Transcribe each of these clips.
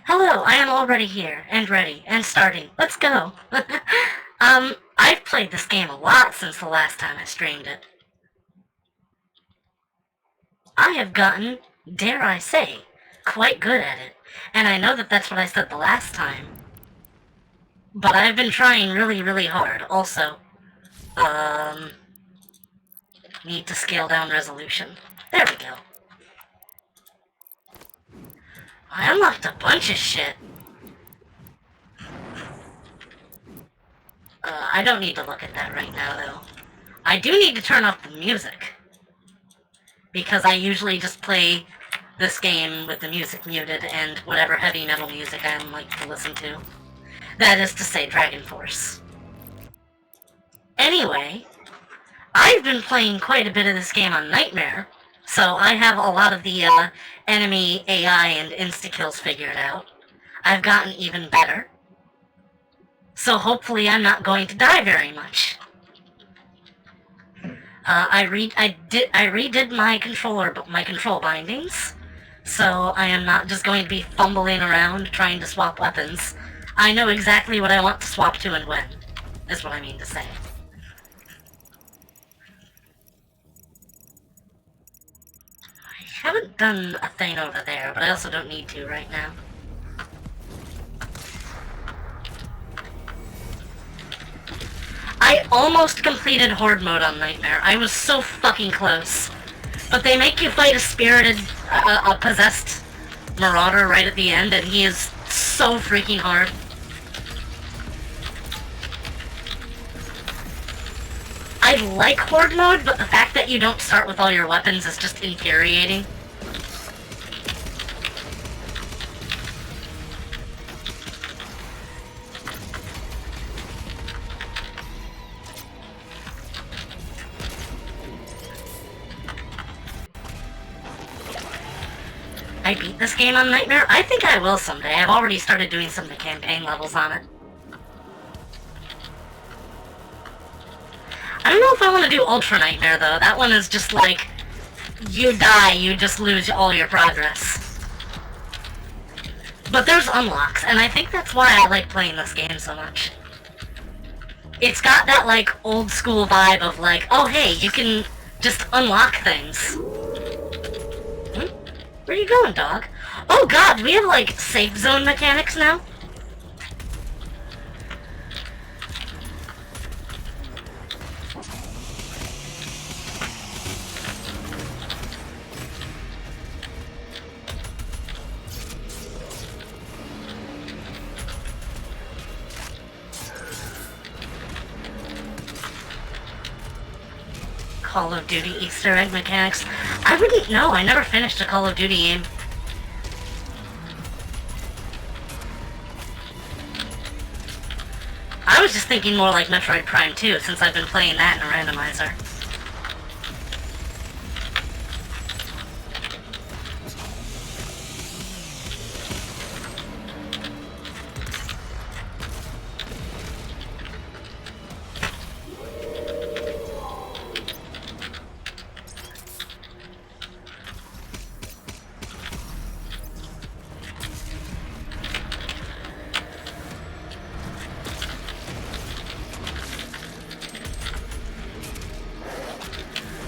Hello, I am already here, and ready, and starting. Let's go! I've played this game a lot since the last time I streamed it. I have gotten, dare I say, quite good at it. And I know that that's what I said the last time. But I've been trying really, really hard. Also, need to scale down resolution. There we go. I unlocked a bunch of shit. I don't need to look at that right now, though. I do need to turn off the music. Because I usually just play this game with the music muted and whatever heavy metal music I like to listen to. That is to say, Dragon Force. Anyway, I've been playing quite a bit of this game on Nightmare, so I have a lot of the enemy AI and insta-kills figured out. I've gotten even better. So hopefully I'm not going to die very much. I redid my control bindings, so I am not just going to be fumbling around trying to swap weapons. I know exactly what I want to swap to and when, is what I mean to say. I haven't done a thing over there, but I also don't need to right now. I almost completed Horde mode on Nightmare. I was so fucking close. But they make you fight a possessed marauder right at the end, and he is so freaking hard. I like Horde mode, but the fact that you don't start with all your weapons is just infuriating. I beat this game on Nightmare? I think I will someday. I've already started doing some of the campaign levels on it. I don't know if I want to do Ultra Nightmare, though. That one is just like, you die, you just lose all your progress. But there's unlocks, and I think that's why I like playing this game so much. It's got that, like, old school vibe of like, oh hey, you can just unlock things. Where are you going, dog? Oh god, we have, like, safe zone mechanics now? Call of Duty Easter egg mechanics. I wouldn't know. I never finished a Call of Duty game. I was just thinking more like Metroid Prime 2, since I've been playing that in a randomizer.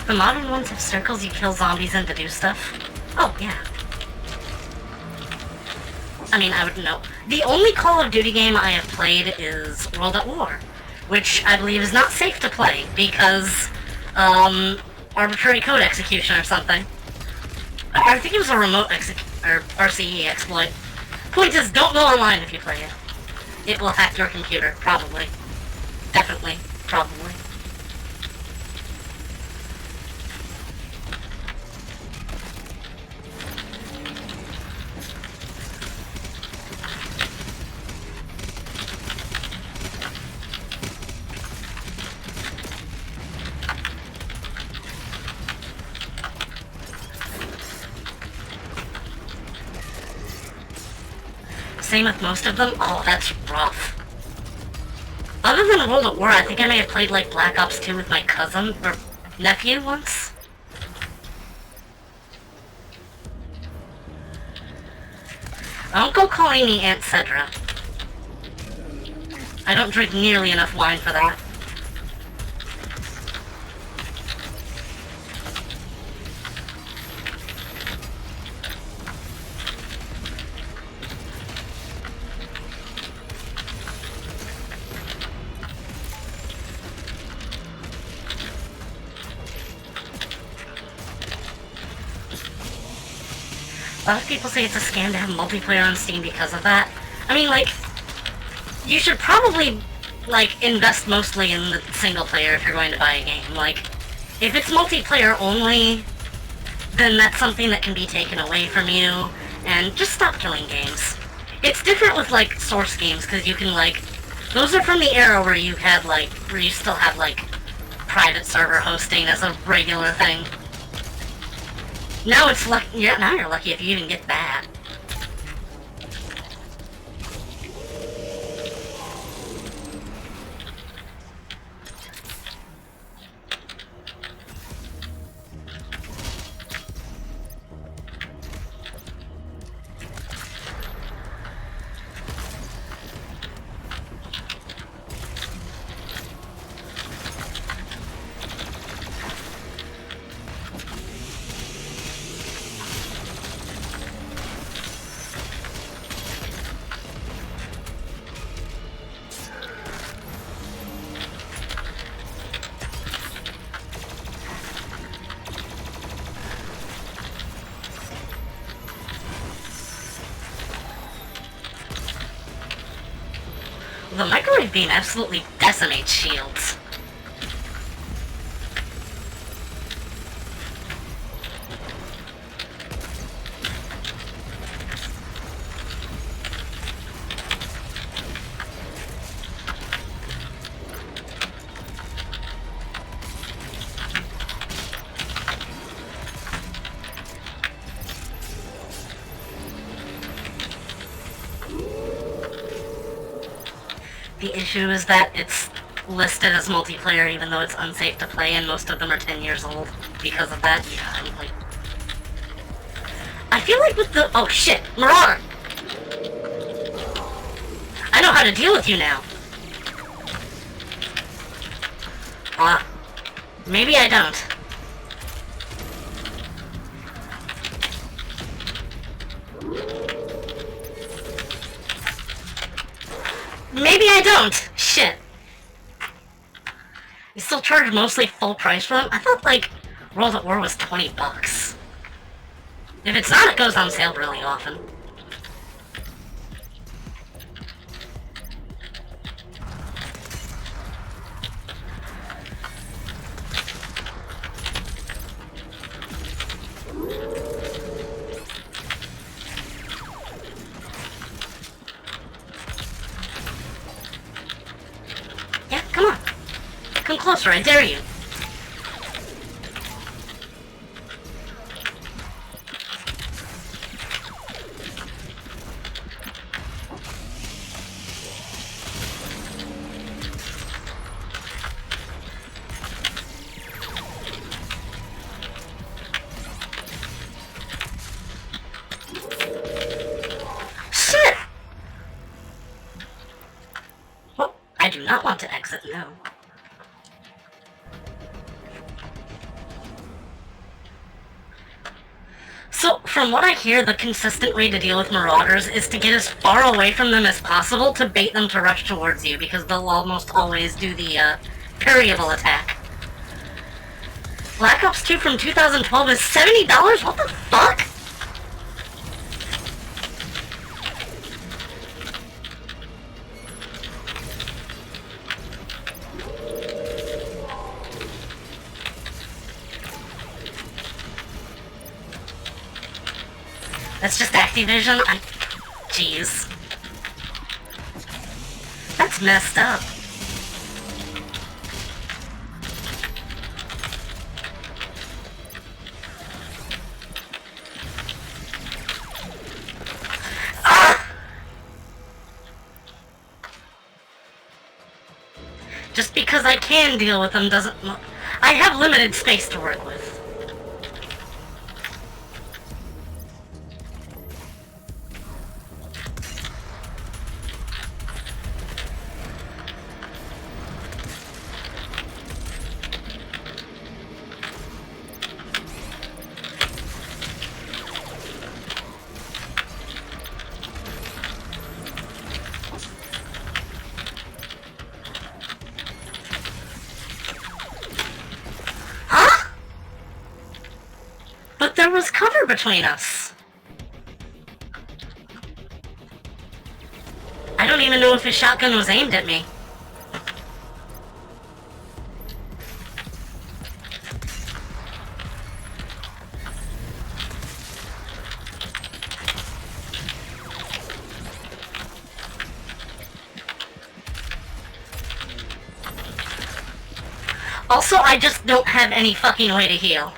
The modern ones have circles you kill zombies in to do stuff. Oh, yeah. I mean, I would know. The only Call of Duty game I have played is World at War, which I believe is not safe to play because, arbitrary code execution or something. I think it was a remote RCE exploit. Point is, don't go online if you play it. It will hack your computer, probably. Definitely, probably. Same with most of them. Oh, that's rough. Other than World at War, I think I may have played like Black Ops 2 with my cousin or nephew once. Don't go calling me Aunt Sedra. I don't drink nearly enough wine for that. A lot of people say it's a scam to have multiplayer on Steam because of that. I mean, like, you should probably, like, invest mostly in the single player if you're going to buy a game. Like, if it's multiplayer only, then that's something that can be taken away from you, and just stop killing games. It's different with, like, Source games, because you can, like, those are from the era where you had, like, where you still had, like, private server hosting as a regular thing. Now it's lucky. Yeah, now you're lucky if you even get that. The microwave beam absolutely decimates shields. The issue is that it's listed as multiplayer even though it's unsafe to play, and most of them are 10 years old because of that. Yeah, I'm like... I feel like with the... Oh shit! Marauder! I know how to deal with you now! Maybe I don't. Maybe I don't! Shit. You still charge mostly full price for them? I thought, like, World at War was 20 bucks. If it's not, it goes on sale really often. Yeah, come on. Come closer, I dare you. Shit! Well, I do not want to exit, no. So, from what I hear, the consistent way to deal with marauders is to get as far away from them as possible to bait them to rush towards you, because they'll almost always do the, parryable attack. Black Ops 2 from 2012 is $70? What the fuck? That's just Activision? Jeez. That's messed up. Ah! Just because I can deal with them doesn't... I have limited space to work with. But there was cover between us. I don't even know if his shotgun was aimed at me. Also, I just don't have any fucking way to heal.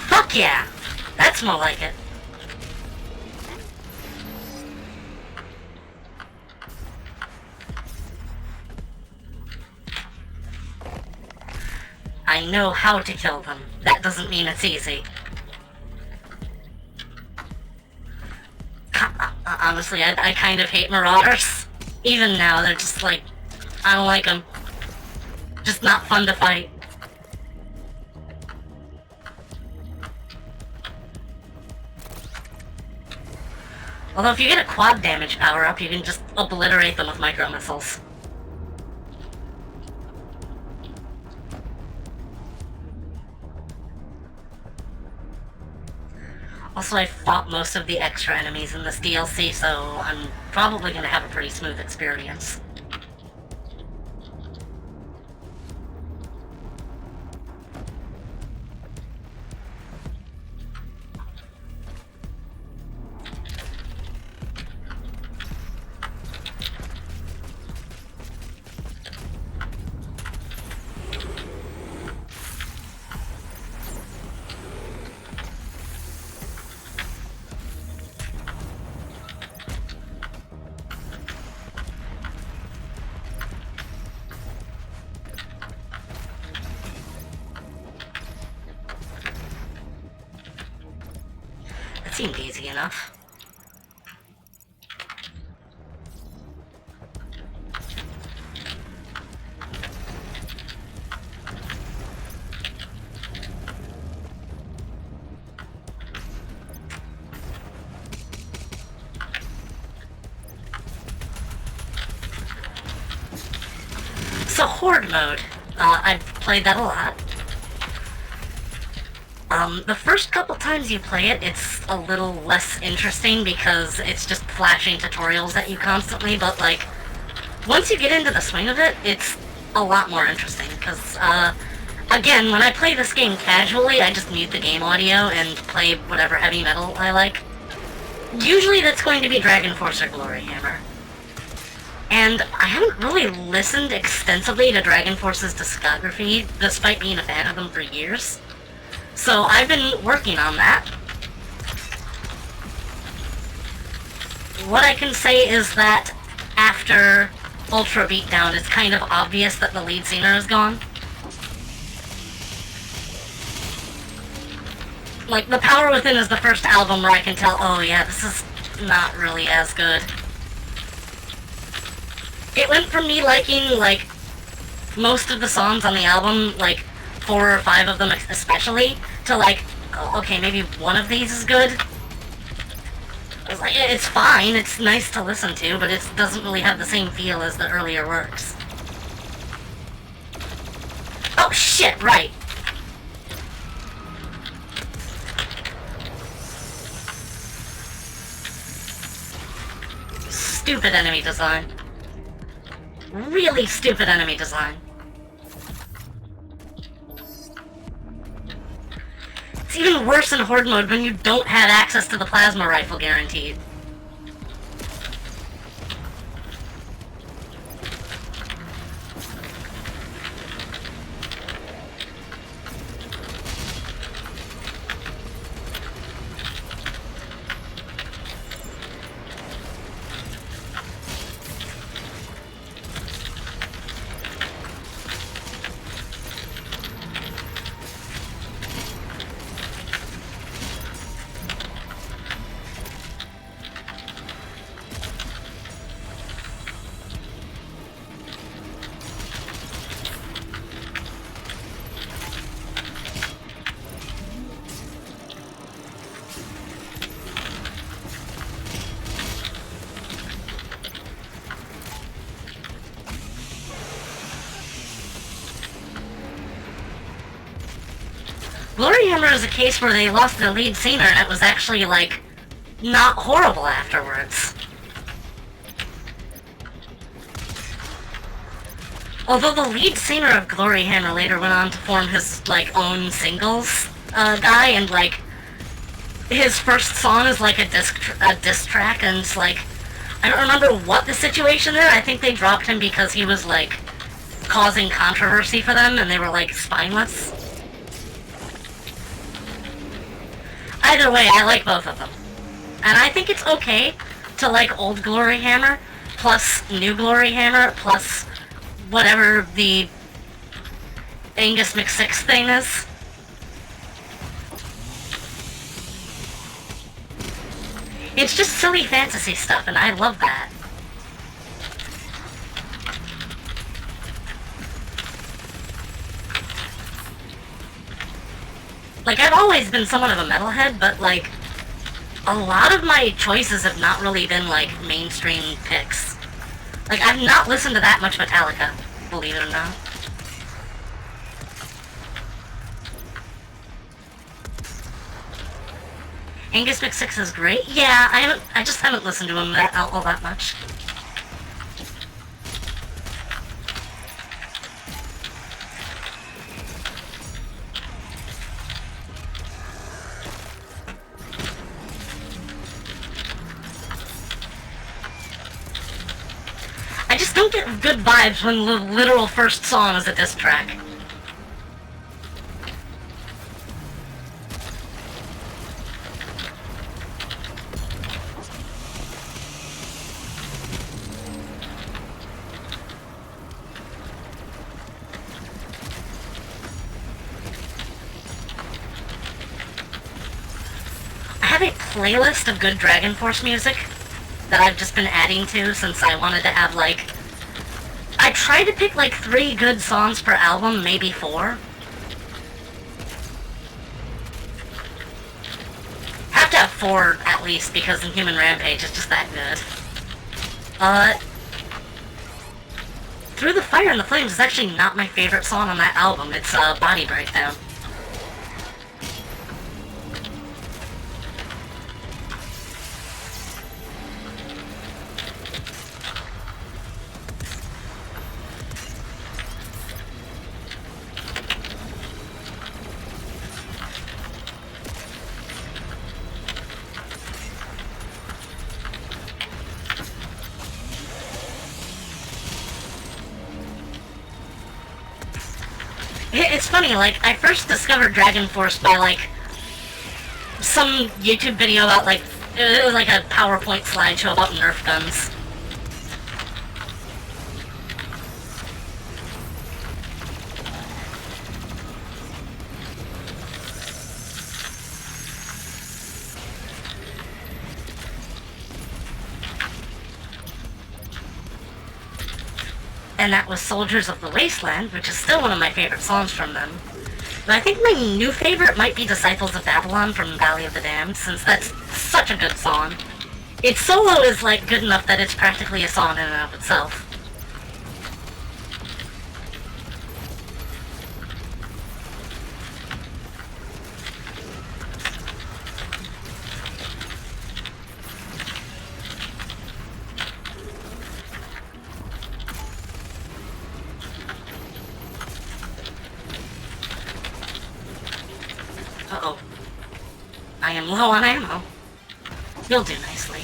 Fuck yeah! That's more like it. I know how to kill them. That doesn't mean it's easy. Honestly, I kind of hate Marauders. Even now, they're just like, I don't like them. Just not fun to fight. Although if you get a quad damage power-up, you can just obliterate them with micro-missiles. Also, I fought most of the extra enemies in this DLC, so I'm probably going to have a pretty smooth experience. It seemed easy enough. So, Horde mode. I've played that a lot. The first couple times you play it, it's a little less interesting because it's just flashing tutorials at you constantly, but, like, once you get into the swing of it, it's a lot more interesting, because, again, when I play this game casually, I just mute the game audio and play whatever heavy metal I like. Usually that's going to be Dragon Force or Glory Hammer. And I haven't really listened extensively to Dragon Force's discography, despite being a fan of them for years. So I've been working on that. What I can say is that after Ultra Beatdown, it's kind of obvious that the lead singer is gone. Like, The Power Within is the first album where I can tell, oh yeah, this is not really as good. It went from me liking, like, most of the songs on the album, like, 4 or 5 of them especially, to like, okay, maybe one of these is good. It's like, it's fine, it's nice to listen to, but it doesn't really have the same feel as the earlier works. Oh shit, right. Stupid enemy design. Really stupid enemy design. It's even worse in Horde mode when you don't have access to the plasma rifle guaranteed. Glory Hammer is a case where they lost their lead singer and it was actually, like, not horrible afterwards. Although the lead singer of Glory Hammer later went on to form his, like, own singles guy, and, like, his first song is, like, a diss track, and it's, like, I don't remember what the situation there. I think they dropped him because he was, like, causing controversy for them, and they were, like, spineless. Either way, I like both of them. And I think it's okay to like old Glory Hammer, plus new Glory Hammer, plus whatever the Angus McSix thing is. It's just silly fantasy stuff, and I love that. Like, I've always been somewhat of a metalhead, but, like, a lot of my choices have not really been, like, mainstream picks. Like, I've not listened to that much Metallica, believe it or not. Angus McSix is great. Yeah, I just haven't listened to him all that much. I just don't get good vibes when the literal first song is a diss track. I have a playlist of good Dragon Force music that I've just been adding to since I wanted to have, like... I try to pick, like, 3 good songs per album, maybe 4. Have to have 4, at least, because Inhuman Rampage is just that good. Through the Fire and the Flames is actually not my favorite song on that album. It's, Body Breakdown. It's funny, like, I first discovered Dragon Force by, like, some YouTube video about, like, it was like a PowerPoint slideshow about Nerf guns. And that was Soldiers of the Wasteland, which is still one of my favorite songs from them. But I think my new favorite might be Disciples of Babylon from Valley of the Damned, since that's such a good song. Its solo is, like, good enough that it's practically a song in and of itself. Uh-oh. I am low on ammo. You'll do nicely.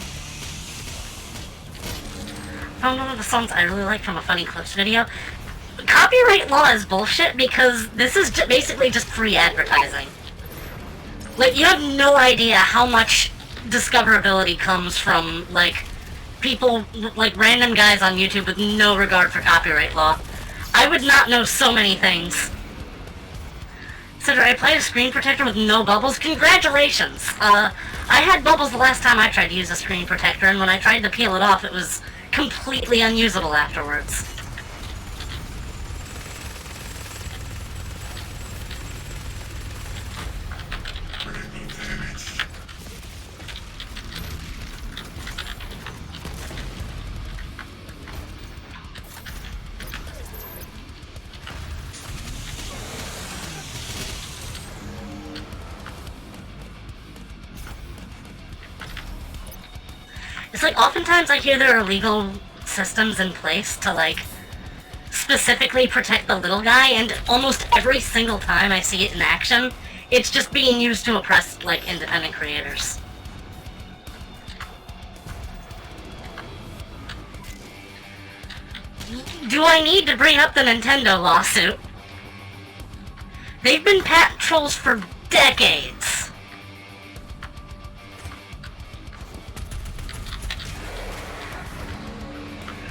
Found one of the songs I really like from a Funny Clips video. Copyright law is bullshit because this is basically just free advertising. Like, you have no idea how much discoverability comes from, like, people, like, random guys on YouTube with no regard for copyright law. I would not know so many things. Sedra, I played a screen protector with no bubbles. Congratulations! I had bubbles the last time I tried to use a screen protector, and when I tried to peel it off, it was completely unusable afterwards. It's like, oftentimes I hear there are legal systems in place to, like, specifically protect the little guy, and almost every single time I see it in action, it's just being used to oppress, like, independent creators. Do I need to bring up the Nintendo lawsuit? They've been patent trolls for decades.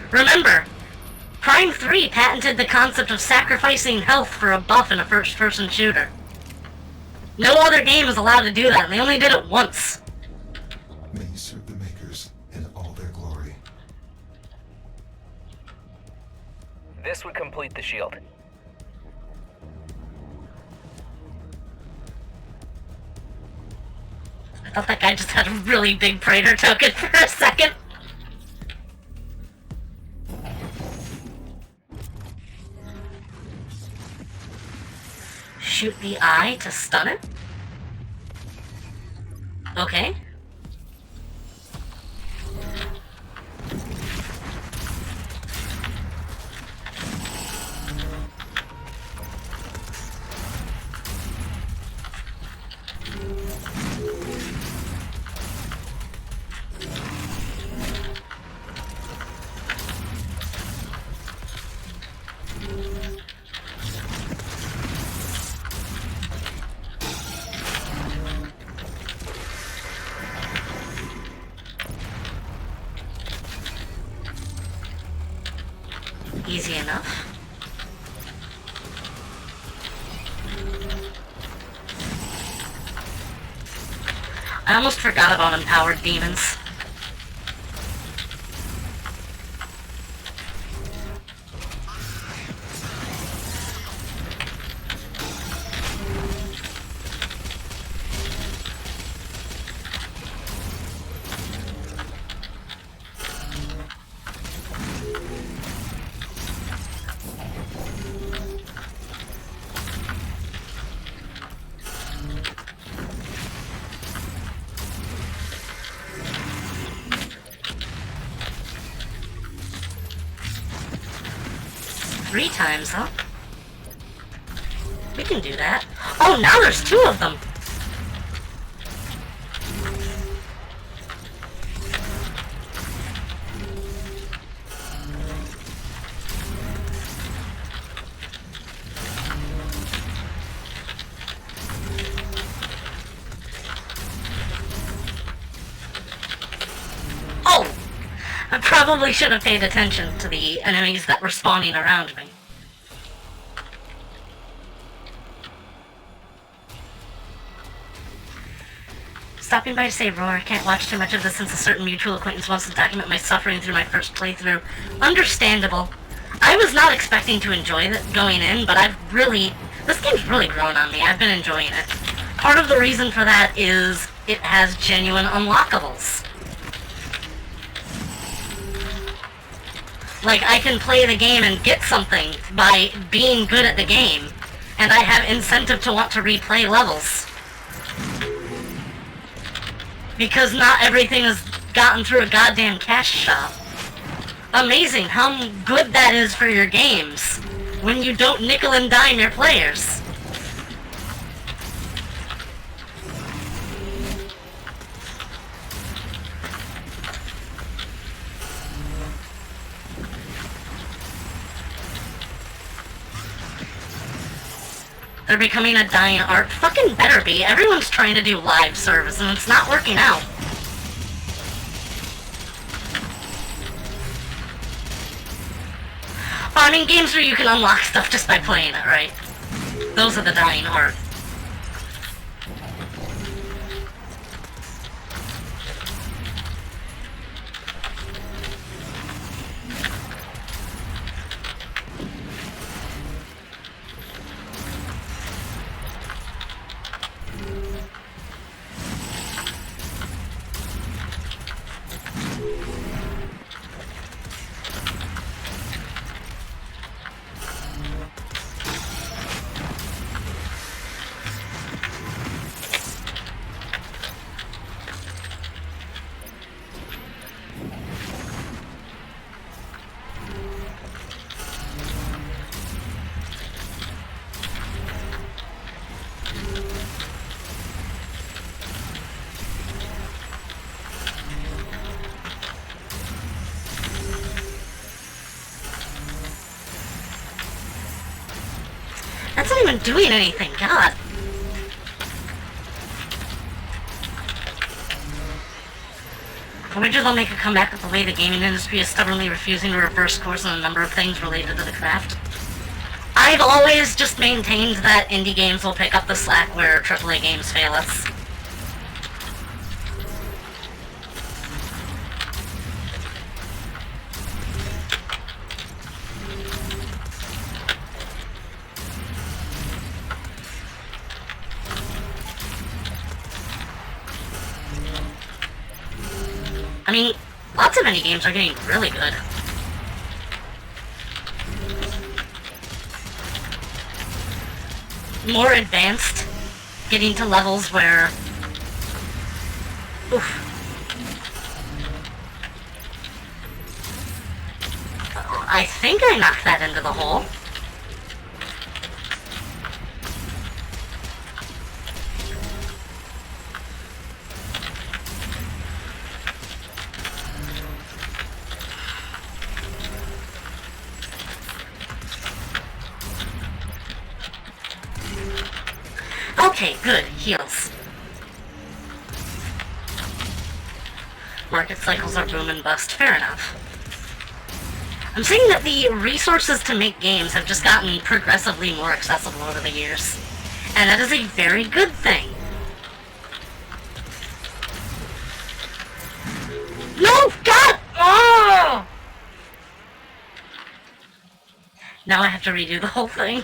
Remember, Prime 3 patented the concept of sacrificing health for a buff in a first-person shooter. No other game is allowed to do that, and they only did it once. May you serve the makers in all their glory. This would complete the shield. I thought that guy just had a really big Praetor token for a second. Shoot the eye to stun it? Okay. Easy enough. I almost forgot about empowered demons. Three times, huh? We can do that. Oh, now there's two of them! Oh! I probably should have paid attention to the enemies that were spawning around me. Stopping by to say, Roar, I can't watch too much of this since a certain mutual acquaintance wants to document my suffering through my first playthrough. Understandable. I was not expecting to enjoy it going in, but this game's really grown on me. I've been enjoying it. Part of the reason for that is it has genuine unlockables. Like, I can play the game and get something by being good at the game, and I have incentive to want to replay levels. Because not everything is gotten through a goddamn cash shop. Amazing how good that is for your games, when you don't nickel and dime your players. They're becoming a dying art. Fucking better be. Everyone's trying to do live service and it's not working out. I mean, games where you can unlock stuff just by playing it, right? Those are the dying art. That's not even doing anything, God. I wonder if they'll make a comeback with the way the gaming industry is stubbornly refusing to reverse course on a number of things related to the craft. I've always just maintained that indie games will pick up the slack where AAA games fail us. I mean, lots of indie games are getting really good. More advanced, getting to levels where... Oof. I think I knocked that into the hole. Okay, good. Heals. Market cycles are boom and bust. Fair enough. I'm saying that the resources to make games have just gotten progressively more accessible over the years. And that is a very good thing. No! God! Oh! Now I have to redo the whole thing.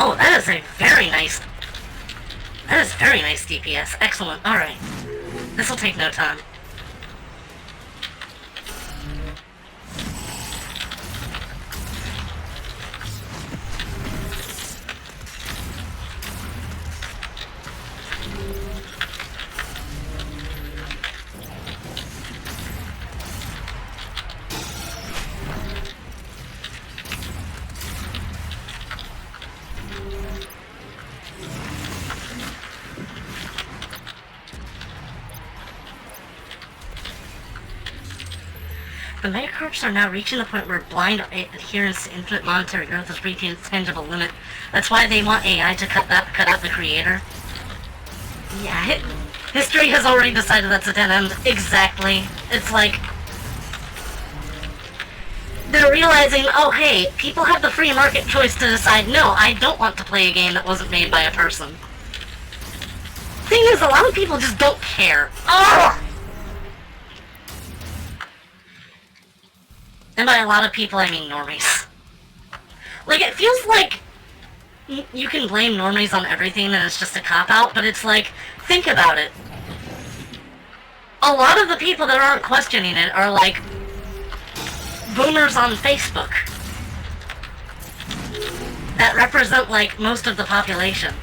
Oh, that is a very nice... That is very nice DPS. Excellent. Alright. This'll take no time. The megacorps are now reaching the point where blind adherence to infinite monetary growth is reaching its tangible limit. That's why they want AI to cut out the creator. Yeah, history has already decided that's a dead end. Exactly. It's like... They're realizing, oh hey, people have the free market choice to decide, no, I don't want to play a game that wasn't made by a person. Thing is, a lot of people just don't care. Ugh! And by a lot of people, I mean normies. Like, it feels like you can blame normies on everything and it's just a cop-out, but it's like, think about it. A lot of the people that aren't questioning it are like boomers on Facebook that represent like most of the population.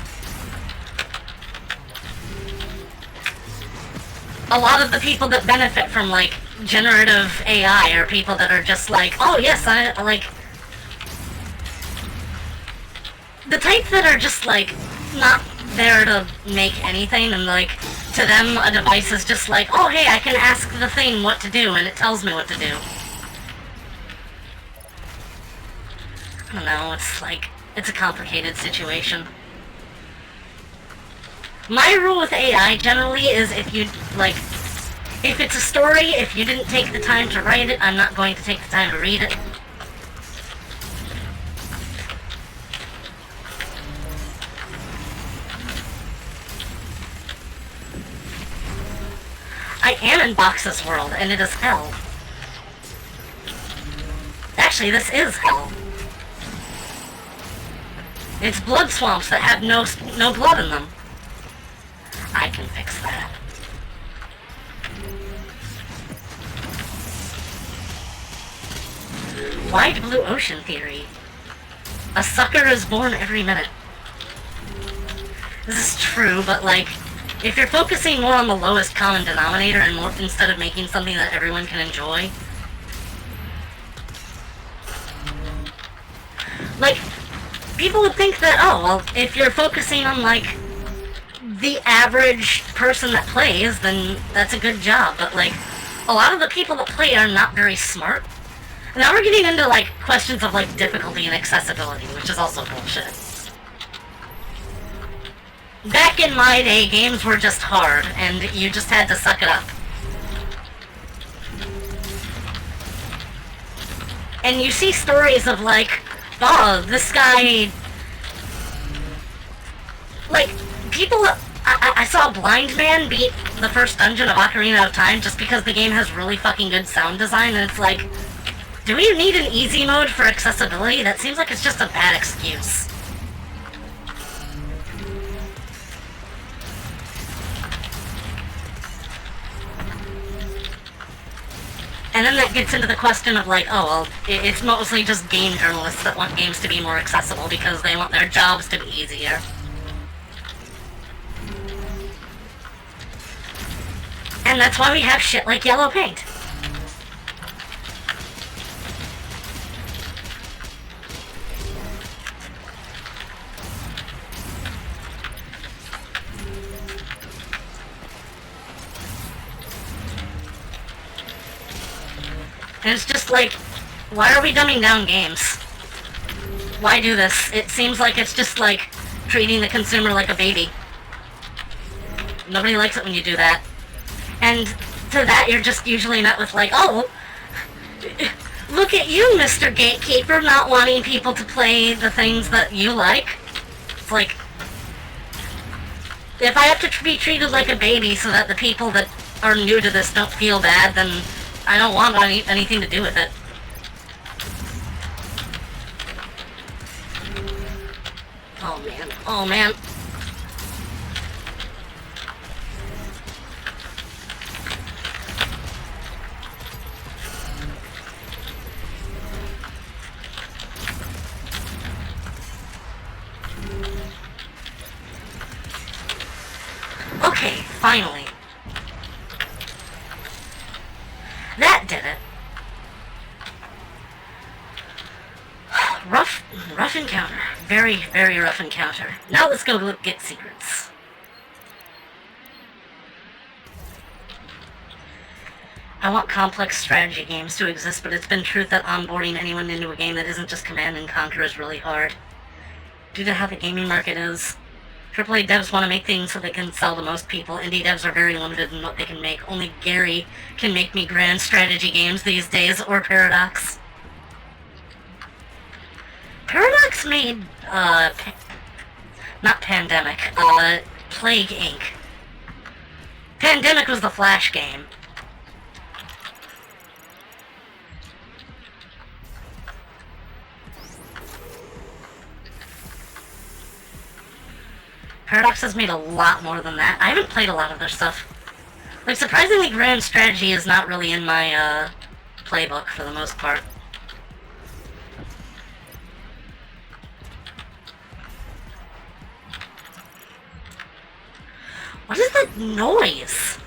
A lot of the people that benefit from like generative AI are people that are just like, oh yes, I like... The type that are just like, not there to make anything, and like, to them a device is just like, oh hey, I can ask the thing what to do, and it tells me what to do. I don't know, it's like, it's a complicated situation. My rule with AI generally is if you, like, if it's a story, if you didn't take the time to write it, I'm not going to take the time to read it. I am in Box's world, and it is hell. Actually, this is hell. It's blood swamps that have no blood in them. I can fix that. Wide blue ocean theory. A sucker is born every minute. This is true, but like, If you're focusing more on the lowest common denominator and more instead of making something that everyone can enjoy, like, people would think that, oh, well, if you're focusing on, like, the average person that plays, then that's a good job. But, like, a lot of the people that play are not very smart. And now we're getting into, like, questions of, like, difficulty and accessibility, which is also bullshit. Back in my day, games were just hard, and you just had to suck it up. And you see stories of, like, oh, this guy... Like, people... I saw a blind man beat the first dungeon of Ocarina of Time just because the game has really fucking good sound design, and it's like... Do we need an easy mode for accessibility? That seems like it's just a bad excuse. And then that gets into the question of like, oh, well, it's mostly just game journalists that want games to be more accessible because they want their jobs to be easier. And that's why we have shit like yellow paint. And it's just like, why are we dumbing down games? Why do this? It seems like it's just like treating the consumer like a baby. Nobody likes it when you do that. And to that you're just usually met with like, oh, look at you, Mr. Gatekeeper, not wanting people to play the things that you like. It's like, if I have to be treated like a baby so that the people that are new to this don't feel bad, then I don't want anything to do with it. Oh man, oh man. Okay, finally. That did it. Rough encounter. Very, very rough encounter. Now let's go get secrets. I want complex strategy games to exist, but it's been true that onboarding anyone into a game that isn't just Command and Conquer is really hard. Due to how the gaming market is, AAA devs want to make things so they can sell to most people. Indie devs are very limited in what they can make. Only Gary can make me grand strategy games these days, or Paradox. Paradox made, not Pandemic, Plague Inc. Pandemic was the Flash game. Paradox has made a lot more than that. I haven't played a lot of their stuff. Like, surprisingly, grand strategy is not really in my, playbook for the most part. What is that noise?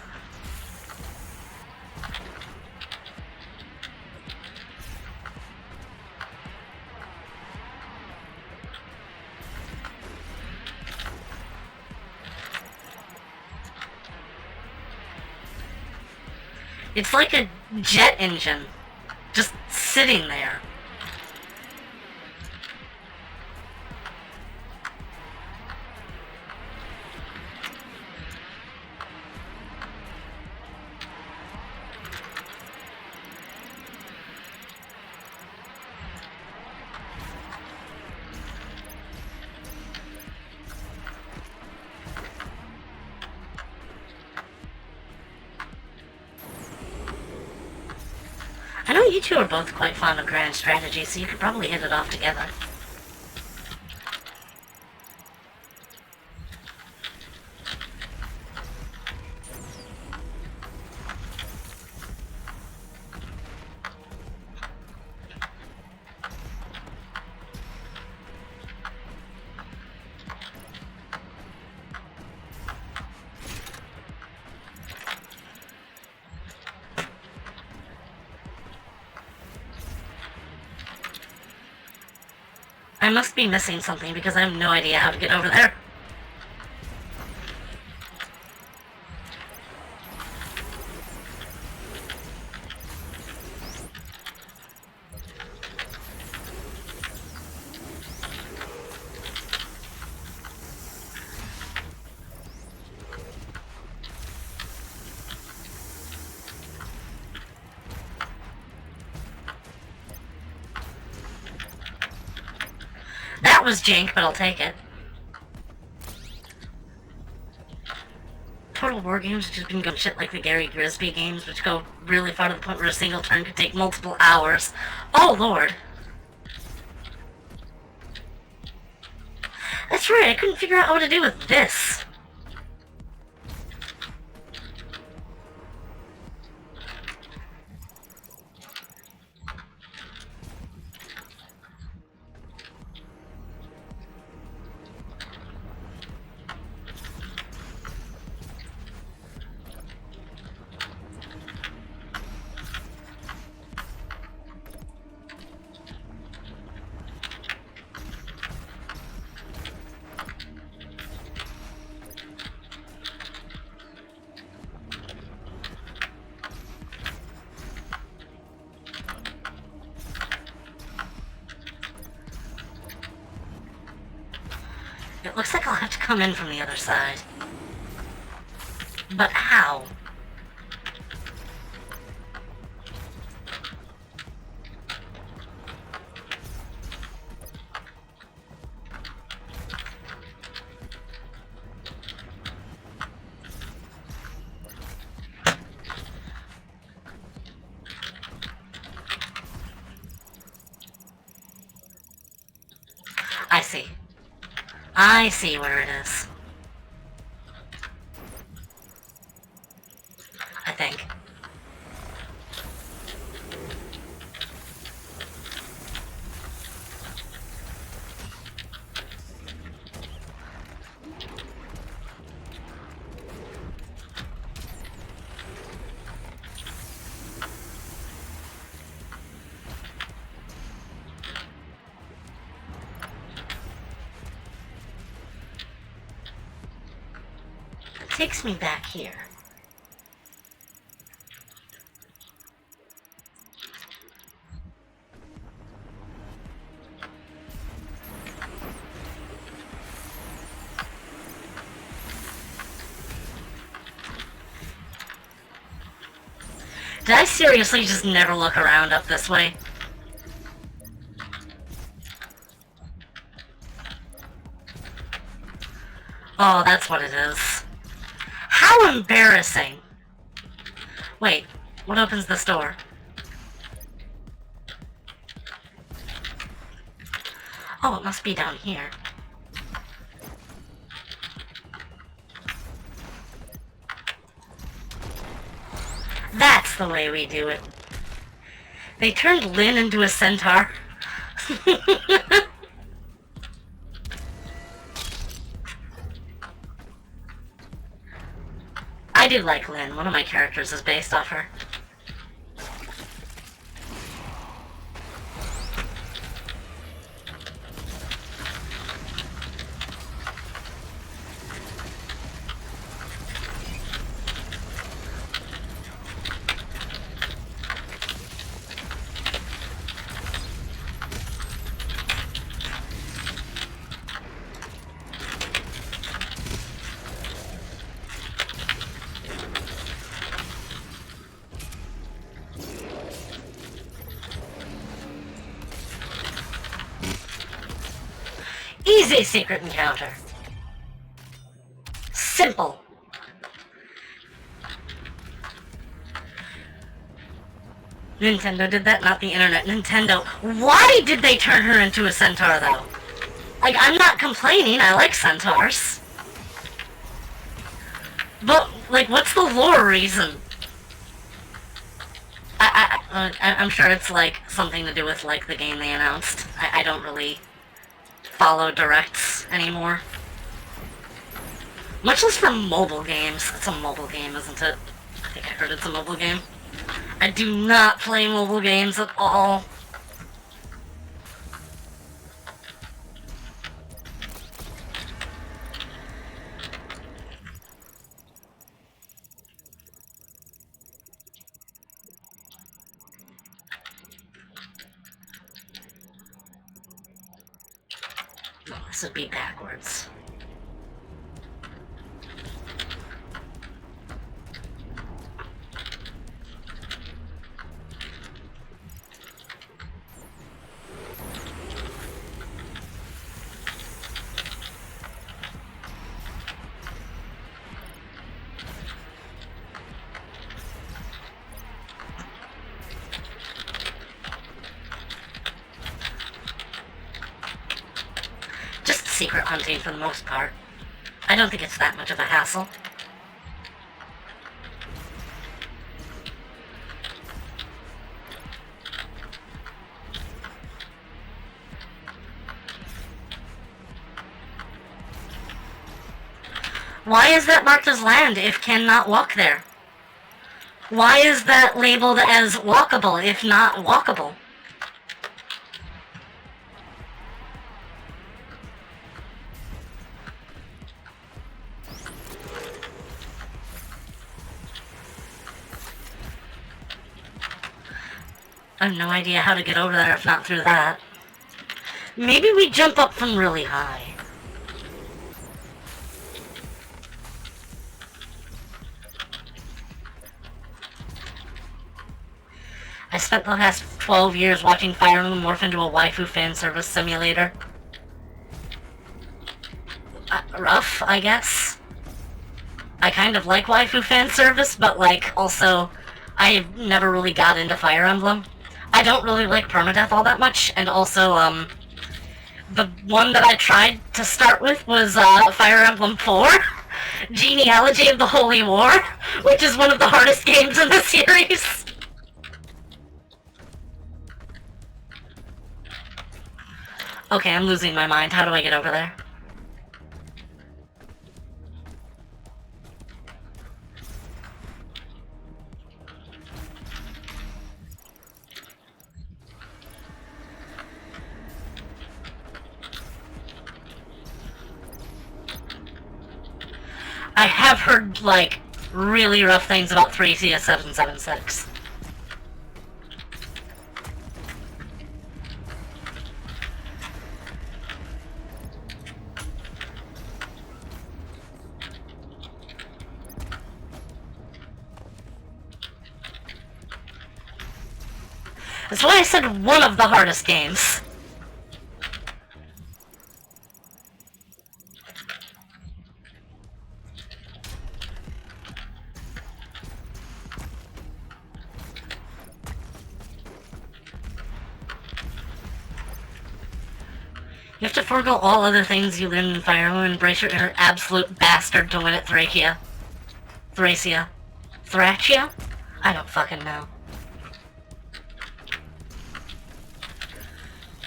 It's like a jet engine, just sitting there. I know you two are both quite fond of grand strategy, so you could probably hit it off together. I must be missing something because I have no idea how to get over there. That was jank, but I'll take it. Total War games have just been going shit like the Gary Grisby games, which go really far to the point where a single turn could take multiple hours. Oh, Lord. That's right, I couldn't figure out what to do with this. It looks like I'll have to come in from the other side. But how? I see. I see where it is. I think. Takes me back here. Did I seriously just never look around up this way? Oh, that's what it is. How embarrassing! Wait, what opens this door? Oh, it must be down here. That's the way we do it. They turned Lynn into a centaur. I do like Lynn. One of my characters is based off her. Easy secret encounter. Simple. Nintendo did that, not the internet. Nintendo. Why did they turn her into a centaur, though? Like, I'm not complaining. I like centaurs. But, like, what's the lore reason? I'm sure it's, like, something to do with, like, the game they announced. I don't really follow directs anymore. Much less for mobile games. It's a mobile game, isn't it? I think I heard it's a mobile game. I do not play mobile games at all. This would be backwards. Just secret hunting for the most part. I don't think it's that much of a hassle. Why is that marked as land if cannot walk there? Why is that labeled as walkable if not walkable? I have no idea how to get over there if not through that. Maybe we jump up from really high. I spent the last 12 years watching Fire Emblem morph into a waifu fan service simulator. Rough, I guess. I kind of like waifu fan service, but like, also, I never really got into Fire Emblem. I don't really like permadeath all that much, and also, the one that I tried to start with was, Fire Emblem 4, Genealogy of the Holy War, which is one of the hardest games in the series. Okay, I'm losing my mind. How do I get over there? I have heard, like, really rough things about 3CS776. That's why I said one of the hardest games. You have to forego all other things you learn in Fire Emblem and embrace your inner absolute bastard to win at Thracia. Thracia? I don't fucking know.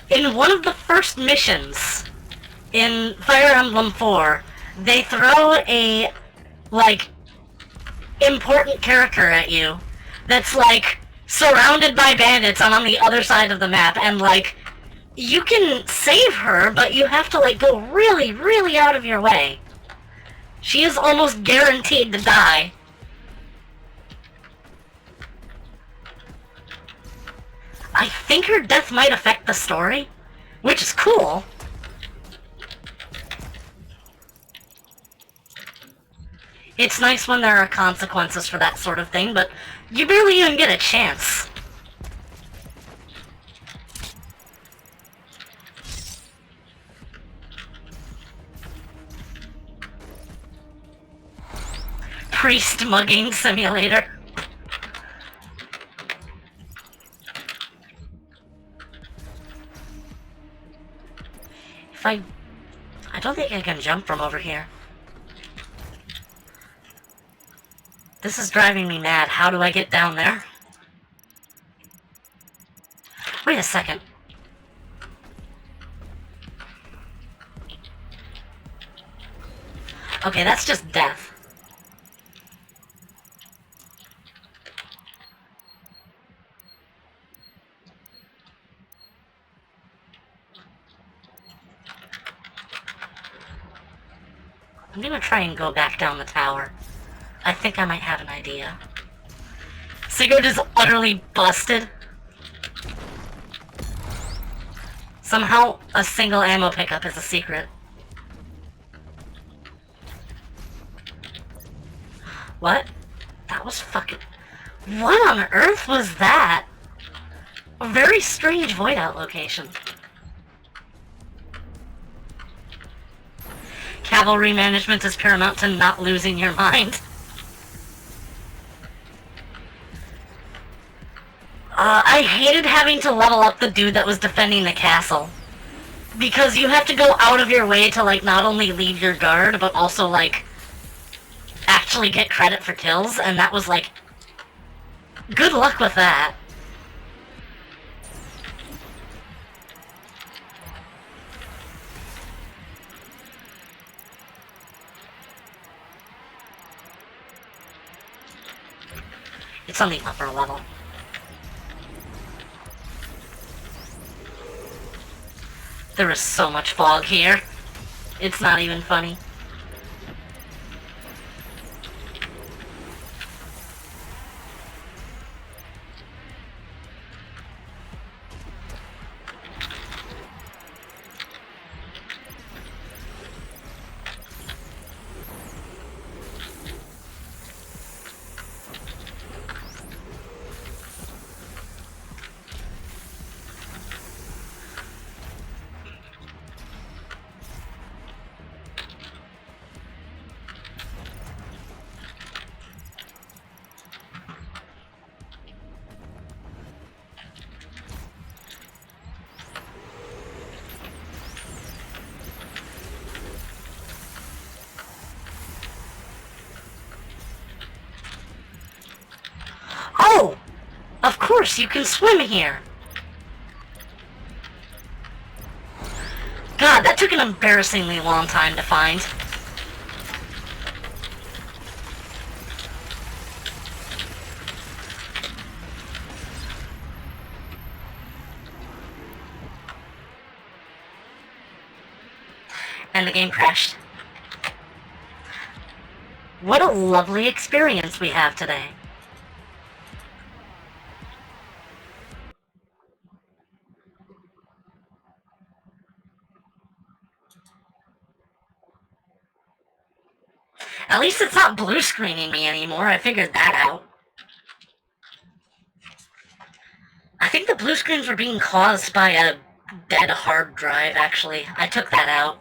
In one of the first missions in Fire Emblem 4, they throw a, like, important character at you that's, like, surrounded by bandits on the other side of the map, and, like, you can save her, but you have to, like, go really, really out of your way. She is almost guaranteed to die. I think her death might affect the story, which is cool. It's nice when there are consequences for that sort of thing, but you barely even get a chance. Priest mugging simulator. If I don't think I can jump from over here. This is driving me mad. How do I get down there? Wait a second. Okay, that's just death. I'm gonna try and go back down the tower. I think I might have an idea. Sigurd is utterly busted. Somehow, a single ammo pickup is a secret. What? That was fucking... What on earth was that? A very strange void out location. Cavalry management is paramount to not losing your mind. I hated having to level up the dude that was defending the castle. Because you have to go out of your way to, like, not only leave your guard, but also, like, actually get credit for kills, and that was, like, good luck with that. It's on the upper level. There is so much fog here. It's not even funny. Oh! Of course, you can swim here! God, that took an embarrassingly long time to find. And the game crashed. What a lovely experience we have today. At least it's not blue screening me anymore, I figured that out. I think the blue screens were being caused by a dead hard drive, actually. I took that out.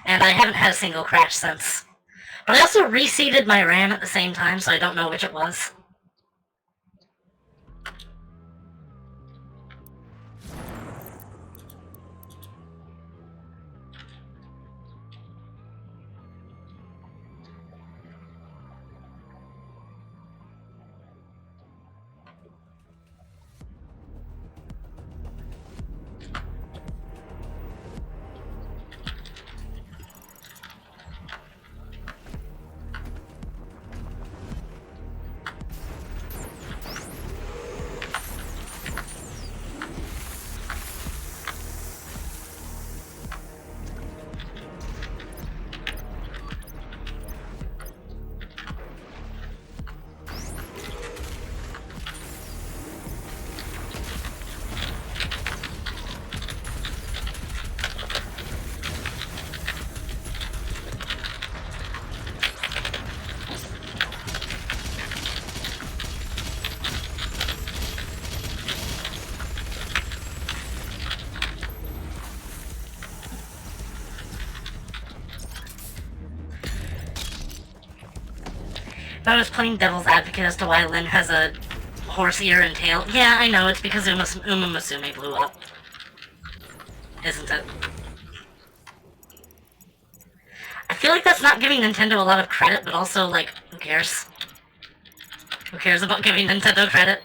And I haven't had a single crash since. But I also reseated my RAM at the same time, so I don't know which it was. If I was playing devil's advocate as to why Lynn has a horse ear and tail, yeah, I know, it's because Uma Musume blew up. Isn't it? I feel like that's not giving Nintendo a lot of credit, but also, like, who cares? Who cares about giving Nintendo credit?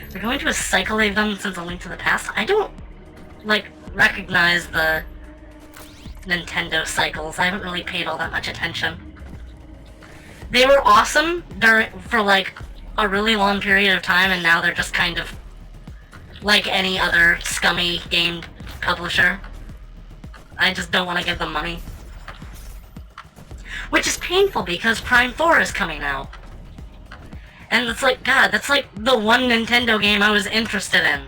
They're going to recycle them since A Link to the Past. I don't, like, recognize the Nintendo cycles. I haven't really paid all that much attention. They were awesome for, like, a really long period of time, and now they're just kind of like any other scummy game publisher. I just don't want to give them money. Which is painful because Prime 4 is coming out. And it's like, God, that's like the one Nintendo game I was interested in.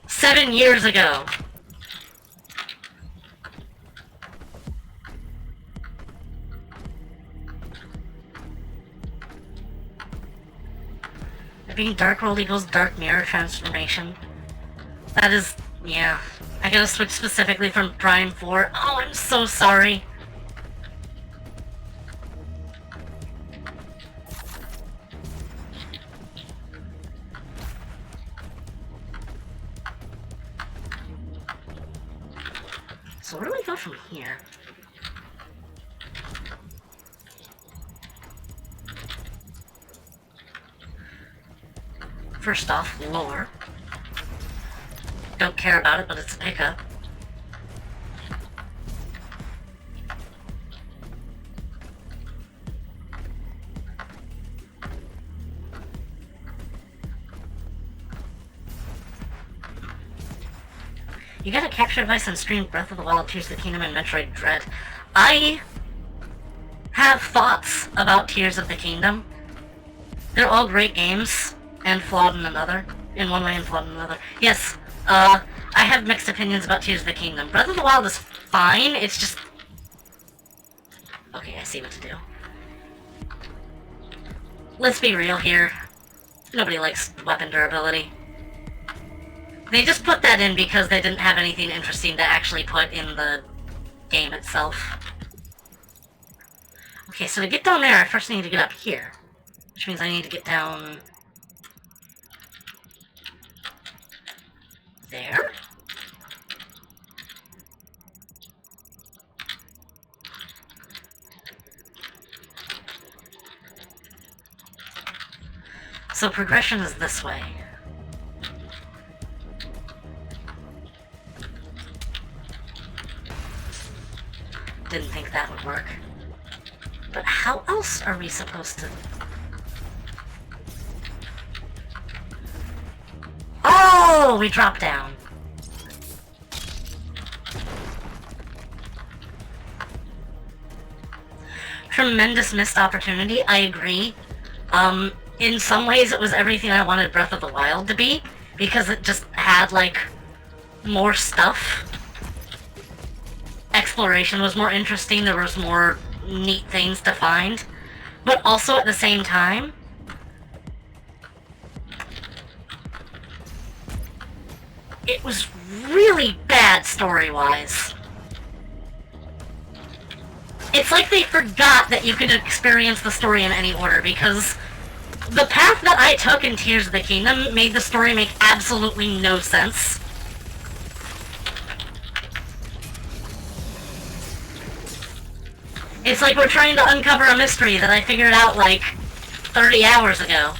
7 years ago. Being Dark World equals Dark Mirror transformation. That is, yeah. I gotta switch specifically from Prime 4. Oh, I'm so sorry. So where do we go from here? First off, lore. Don't care about it, but it's a pickup. You got a capture device on stream Breath of the Wild, Tears of the Kingdom, and Metroid Dread. I have thoughts about Tears of the Kingdom. They're all great games, and flawed in another. In one way and flawed in another. Yes, I have mixed opinions about Tears of the Kingdom. Breath of the Wild is fine, it's just... Okay, I see what to do. Let's be real here. Nobody likes weapon durability. They just put that in because they didn't have anything interesting to actually put in the game itself. Okay, so to get down there, I first need to get up here. Which means I need to get down... there? So progression is this way. Didn't think that would work. But how else are we supposed to... Oh, we dropped down. Tremendous missed opportunity, I agree. In some ways it was everything I wanted Breath of the Wild to be, because it just had, like, more stuff. Exploration was more interesting, there was more neat things to find. But also at the same time, it was really bad story-wise. It's like they forgot that you could experience the story in any order, because the path that I took in Tears of the Kingdom made the story make absolutely no sense. It's like we're trying to uncover a mystery that I figured out like 30 hours ago.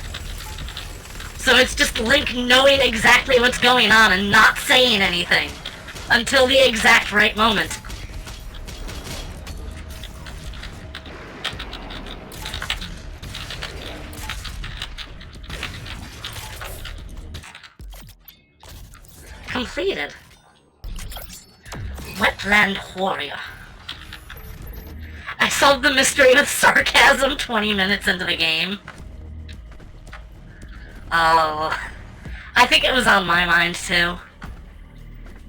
So it's just Link knowing exactly what's going on and not saying anything until the exact right moment. Completed. Wetland Warrior. I solved the mystery with sarcasm 20 minutes into the game. Oh, I think it was on my mind too.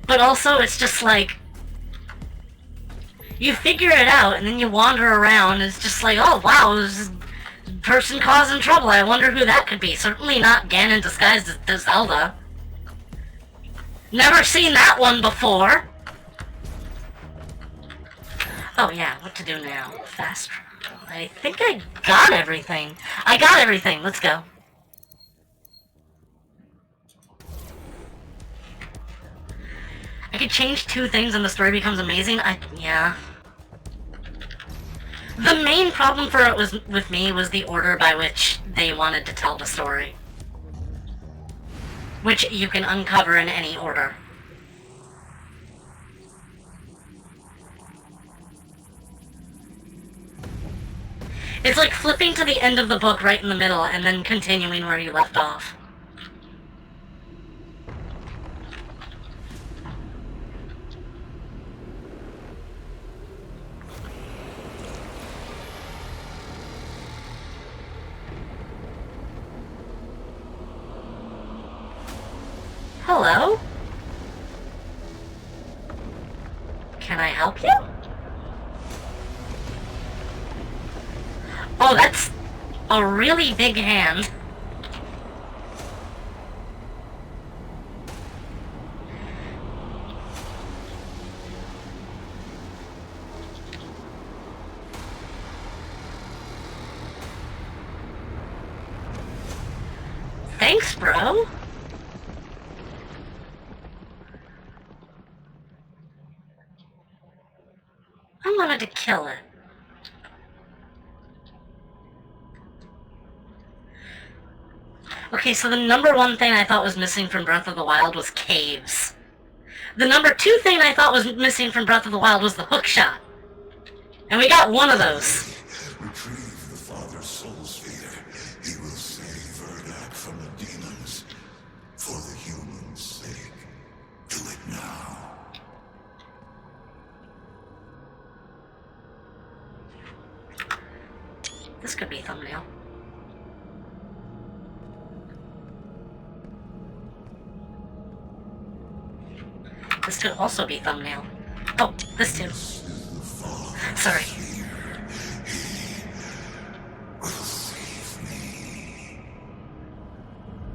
But also, it's just like, you figure it out and then you wander around and it's just like, oh wow, there's a person causing trouble, I wonder who that could be. Certainly not Ganon disguised as Zelda. Never seen that one before. Oh yeah, what to do now? Fast travel. I think I got everything. I got everything, let's go. I could change 2 things and the story becomes amazing? Yeah. The main problem for it was with me was the order by which they wanted to tell the story. Which you can uncover in any order. It's like flipping to the end of the book right in the middle and then continuing where you left off. Hello? Can I help you? Oh, that's a really big hand. Thanks, bro. I wanted to kill it. Okay, so the number one thing I thought was missing from Breath of the Wild was caves. The number two thing I thought was missing from Breath of the Wild was the hook shot. And we got one of those. Retrieve the Father's soul sphere. He will save Urdak from the demons. For the humans' sake. Do it now. This could be a thumbnail. This could also be thumbnail. Oh, this too. Sorry.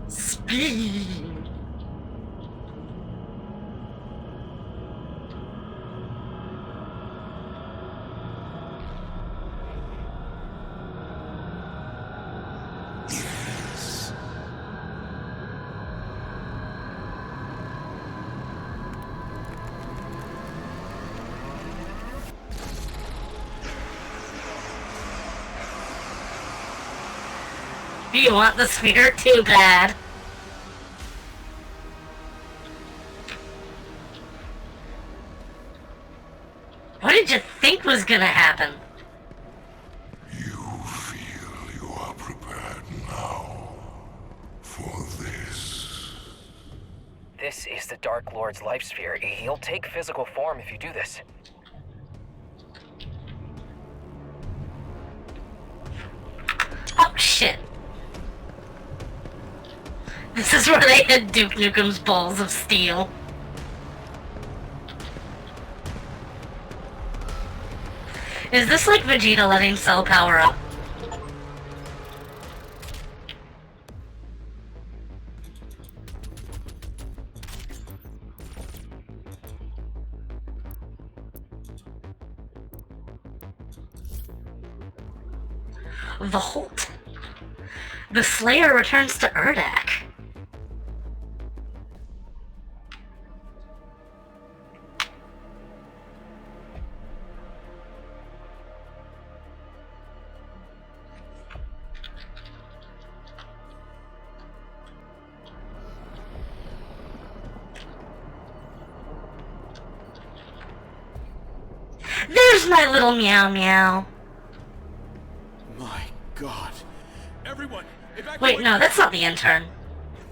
Speed. You want the sphere too bad. What did you think was gonna happen? You feel you are prepared now for this. This is the Dark Lord's life sphere. He'll take physical form if you do this. Oh, shit. This is where they hid Duke Nukem's balls of steel. Is this like Vegeta letting Cell power up? Vault. The Slayer returns to Urdak. There's my little meow meow. My God. Everyone, Wait, no, that's not the intern.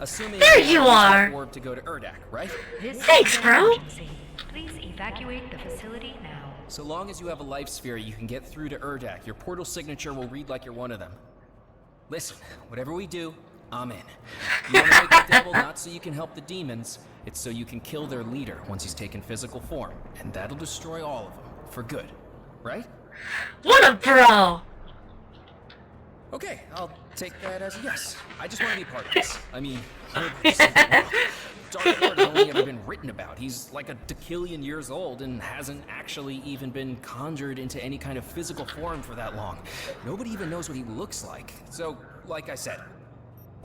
Assuming There you are! orb to go to Urdak, right? Thanks, bro. Please evacuate the facility now. So long as you have a life sphere, you can get through to Urdak. Your portal signature will read like you're one of them. Listen, whatever we do, I'm in. You want to make the devil not so you can help the demons, it's so you can kill their leader once he's taken physical form, and that'll destroy all of them for good, right? What a bro! Okay, I'll take that as a yes. I just want to be part of this. I mean, Dark Lord has only ever been written about. He's like a decillion years old and hasn't actually even been conjured into any kind of physical form for that long. Nobody even knows what he looks like. So, like I said,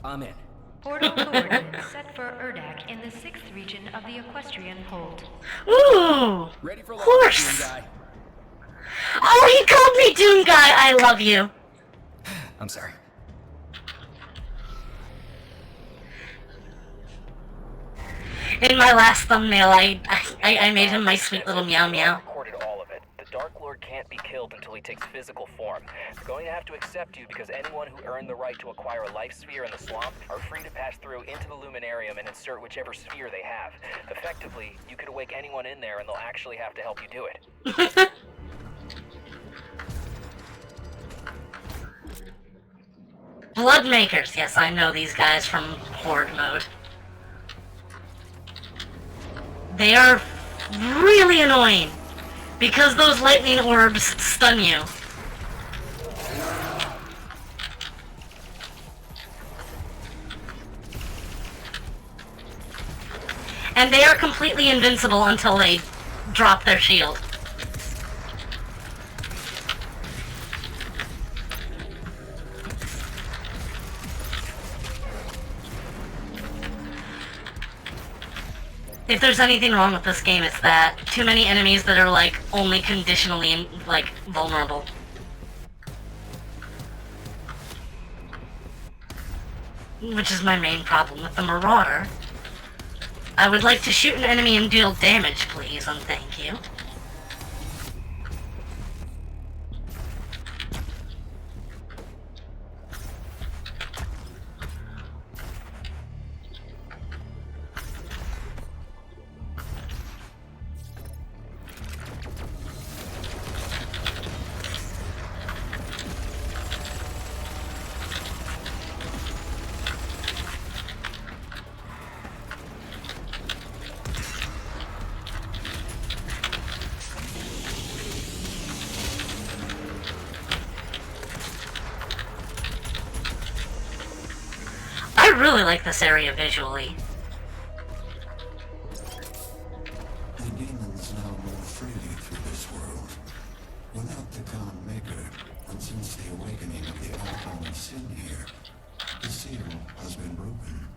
I'm in. Portal coordinates set for Urdak in the 6th region of the Equestrian Hold. Ooh! Ready for launch, Horse! Doom Guy. Oh, he called me Doom Guy! I love you. I'm sorry. In my last thumbnail, I made him my sweet little meow meow. Recorded all of it. The Dark Lord can't be killed until he takes physical form. They're going to have to accept you because anyone who earned the right to acquire a life sphere in the swamp are free to pass through into the Luminarium and insert whichever sphere they have. Effectively, you could awake anyone in there and they'll actually have to help you do it. Bloodmakers. Yes, I know these guys from Horde mode. They are really annoying because those lightning orbs stun you. And they are completely invincible until they drop their shield. If there's anything wrong with this game, it's that too many enemies that are, like, only conditionally, like, vulnerable. Which is my main problem with the Marauder. I would like to shoot an enemy and deal damage, please, and thank you. I really like this area visually. The demons now move freely through this world. Without the Khan Maker, and since the awakening of the outgoing sin here, the seal has been broken.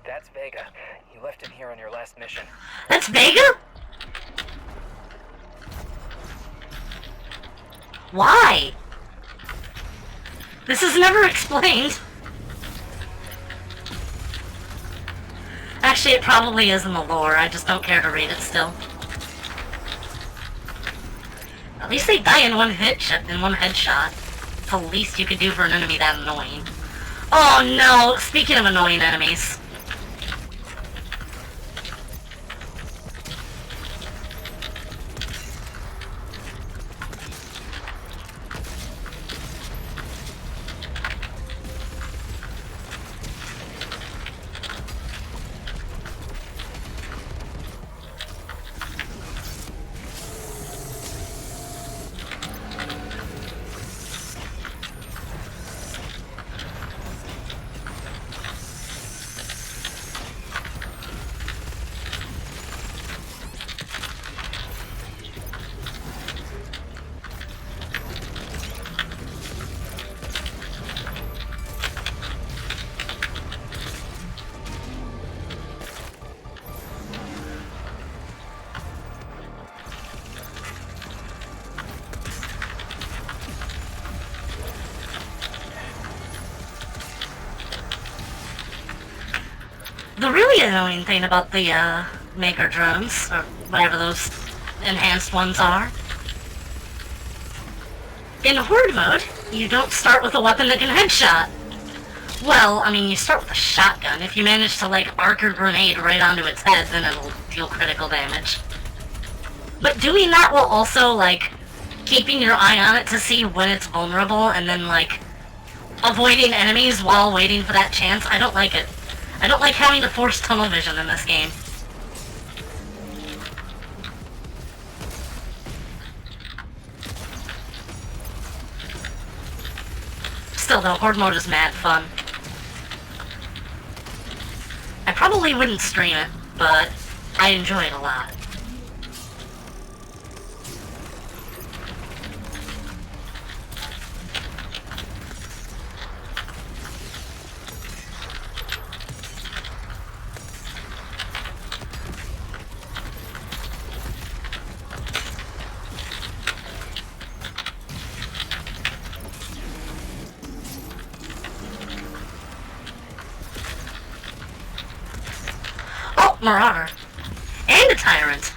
That's Vega. You left him here on your last mission. That's Vega? Why? This is never explained. Actually, it probably is in the lore, I just don't care to read it still. At least they die in one headshot. It's the least you could do for an enemy that annoying. Oh no, speaking of annoying enemies. The really annoying thing about the, Maker drones, or whatever those enhanced ones are, in Horde mode, you don't start with a weapon that can headshot. Well, I mean, you start with a shotgun. If you manage to, like, arc a grenade right onto its head, then it'll deal critical damage. But doing that while also, like, keeping your eye on it to see when it's vulnerable, and then, like, avoiding enemies while waiting for that chance, I don't like it. I don't like having to force tunnel vision in this game. Still though, Horde mode is mad fun. I probably wouldn't stream it, but I enjoy it a lot. Oh, Marauder. And a Tyrant.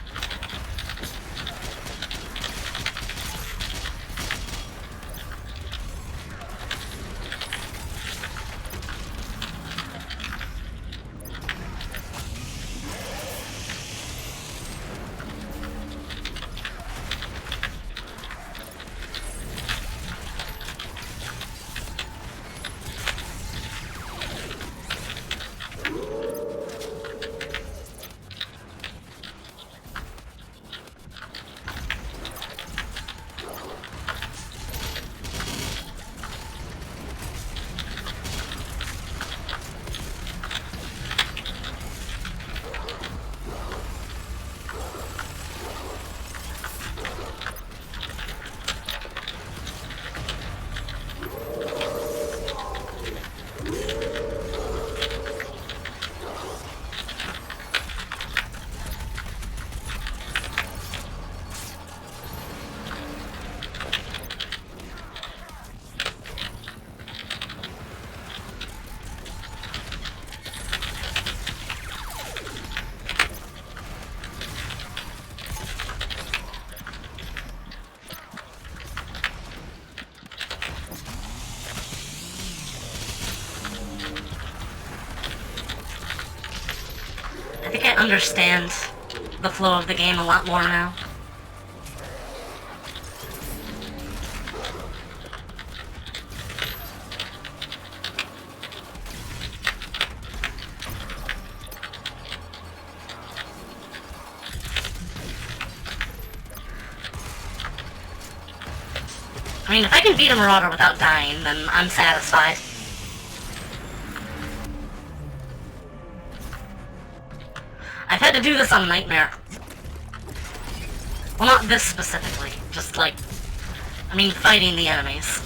I think I understand the flow of the game a lot more now. I mean, if I can beat a Marauder without dying, then I'm satisfied. I've had to do this on Nightmare. Well, not this specifically, just like, I mean, fighting the enemies.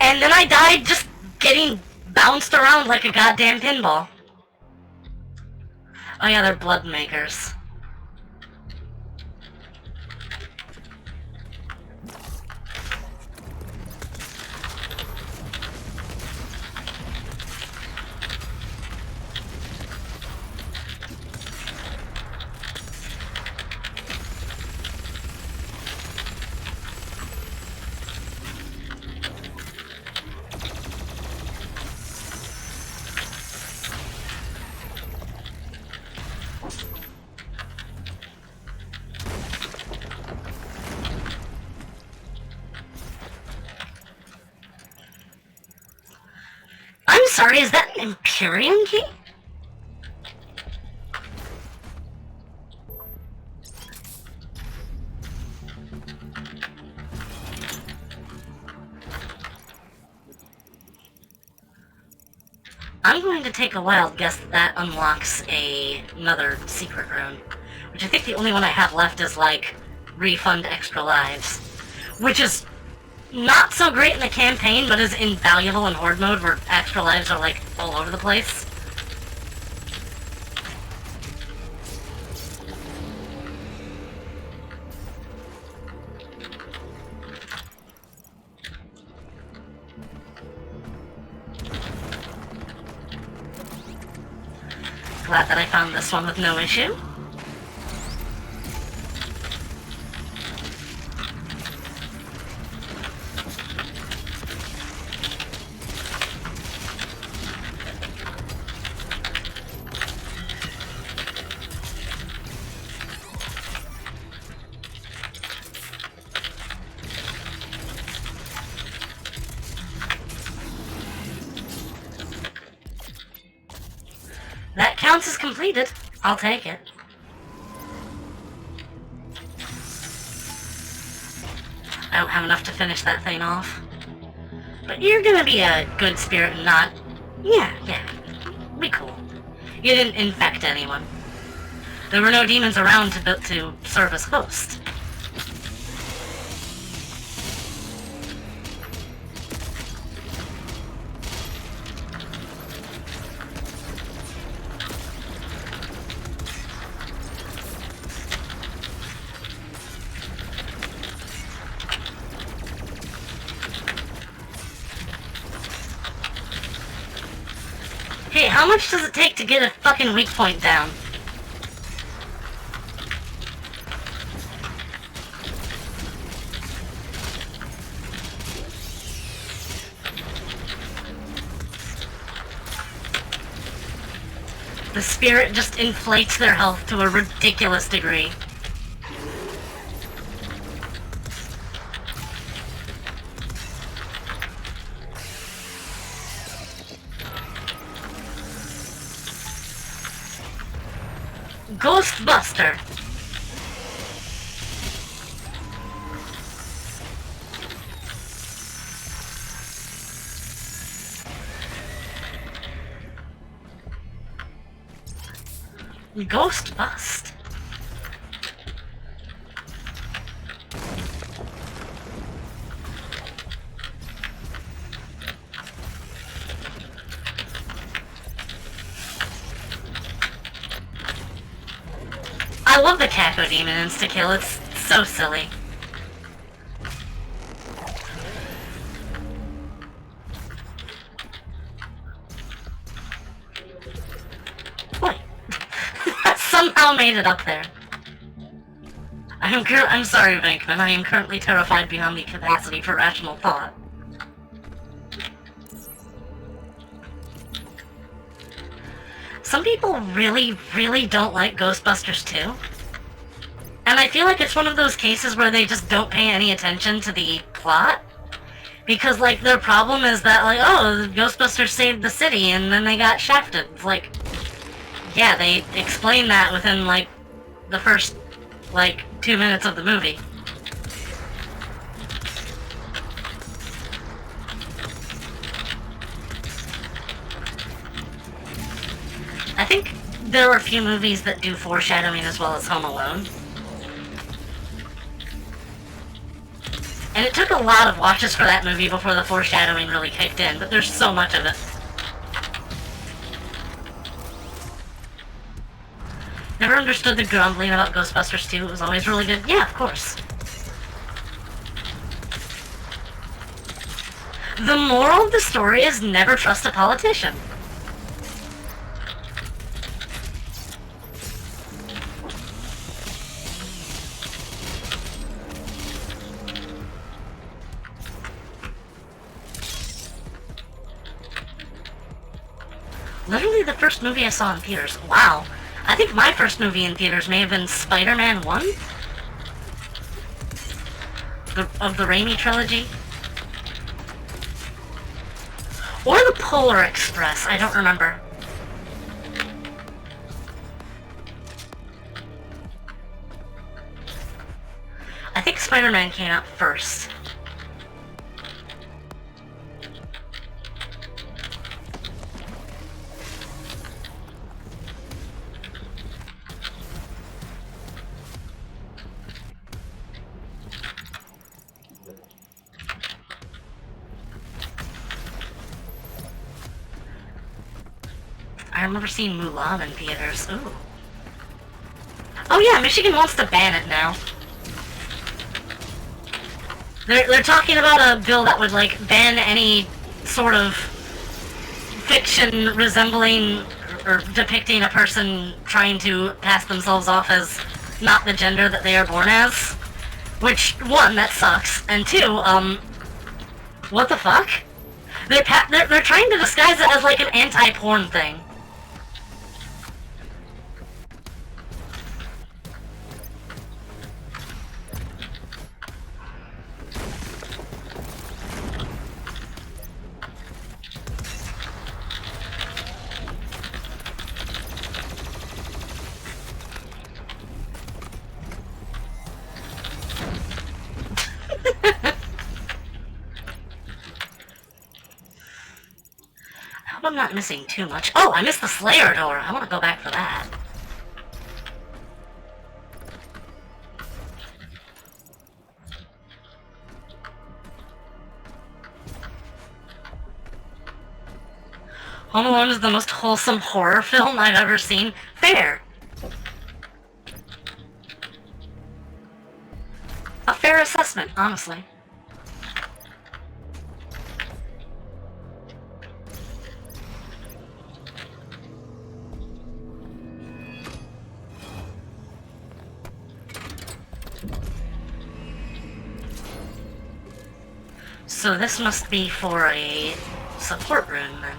And then I died just getting bounced around like a goddamn pinball. Oh yeah, they're blood makers. I'm sorry, is that an Empyrean key? I'm going to take a wild guess that unlocks another secret rune, which I think the only one I have left is, like, refund extra lives, which is not so great in the campaign, but is invaluable in Horde mode, where extra lives are, like, all over the place. Glad that I found this one with no issue. That counts as completed. I'll take it. I don't have enough to finish that thing off. But you're gonna be a good spirit and not... Yeah. Be cool. You didn't infect anyone. There were no demons around to serve as host. Hey, how much does it take to get a fucking weak point down? The spirit just inflates their health to a ridiculous degree. Ghostbuster. Ghost Bust. I love the Caco Demon insta-kill, it's so silly. Wait. Somehow somehow made it up there. I'm sorry, Venkman. I am currently terrified beyond the capacity for rational thought. Some people really, really don't like Ghostbusters 2. And I feel like it's one of those cases where they just don't pay any attention to the plot. Because, like, their problem is that, like, oh, Ghostbusters saved the city and then they got shafted. It's like, yeah, they explain that within, like, the first, like, 2 minutes of the movie. I think there are a few movies that do foreshadowing as well as Home Alone. And it took a lot of watches for that movie before the foreshadowing really kicked in, but there's so much of it. Never understood the grumbling about Ghostbusters 2. It was always really good. Yeah, of course. The moral of the story is never trust a politician. Literally the first movie I saw in theaters. Wow. I think my first movie in theaters may have been Spider-Man 1? Of the Raimi trilogy? Or the Polar Express, I don't remember. I think Spider-Man came out first. I remember seeing Mulan in theaters. Ooh. Oh yeah, Michigan wants to ban it now. They're talking about a bill that would, like, ban any sort of fiction resembling or depicting a person trying to pass themselves off as not the gender that they are born as. Which, one, that sucks, and two, what the fuck? They're trying to disguise it as, like, an anti-porn thing. I hope I'm not missing too much. Oh, I missed the Slayer door. I want to go back for that. Home Alone is the most wholesome horror film I've ever seen. Fair. A fair assessment, honestly. So this must be for a support room, then.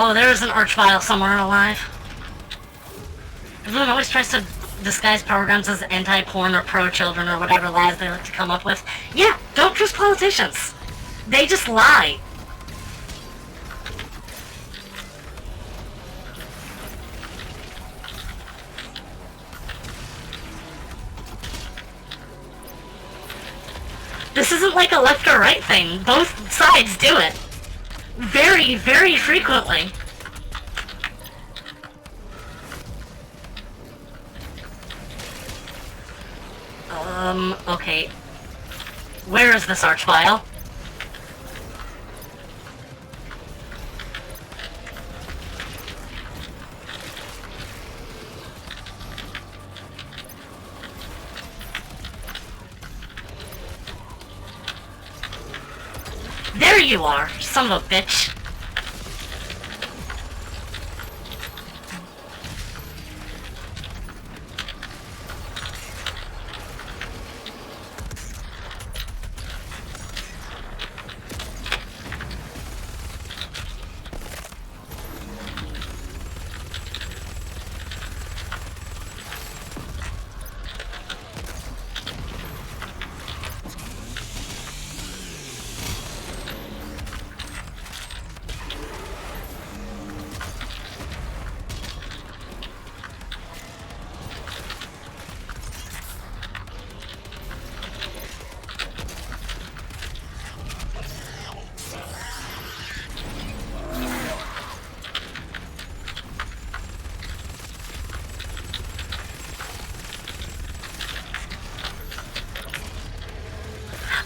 Oh, there is an archvile somewhere alive. Everyone always tries to disguise programs as anti-porn or pro-children or whatever lies they like to come up with. Yeah, don't trust politicians. They just lie. This isn't like a left or right thing. Both sides do it. Very, very frequently. Okay. Where is this arch file? There you are, son of a bitch.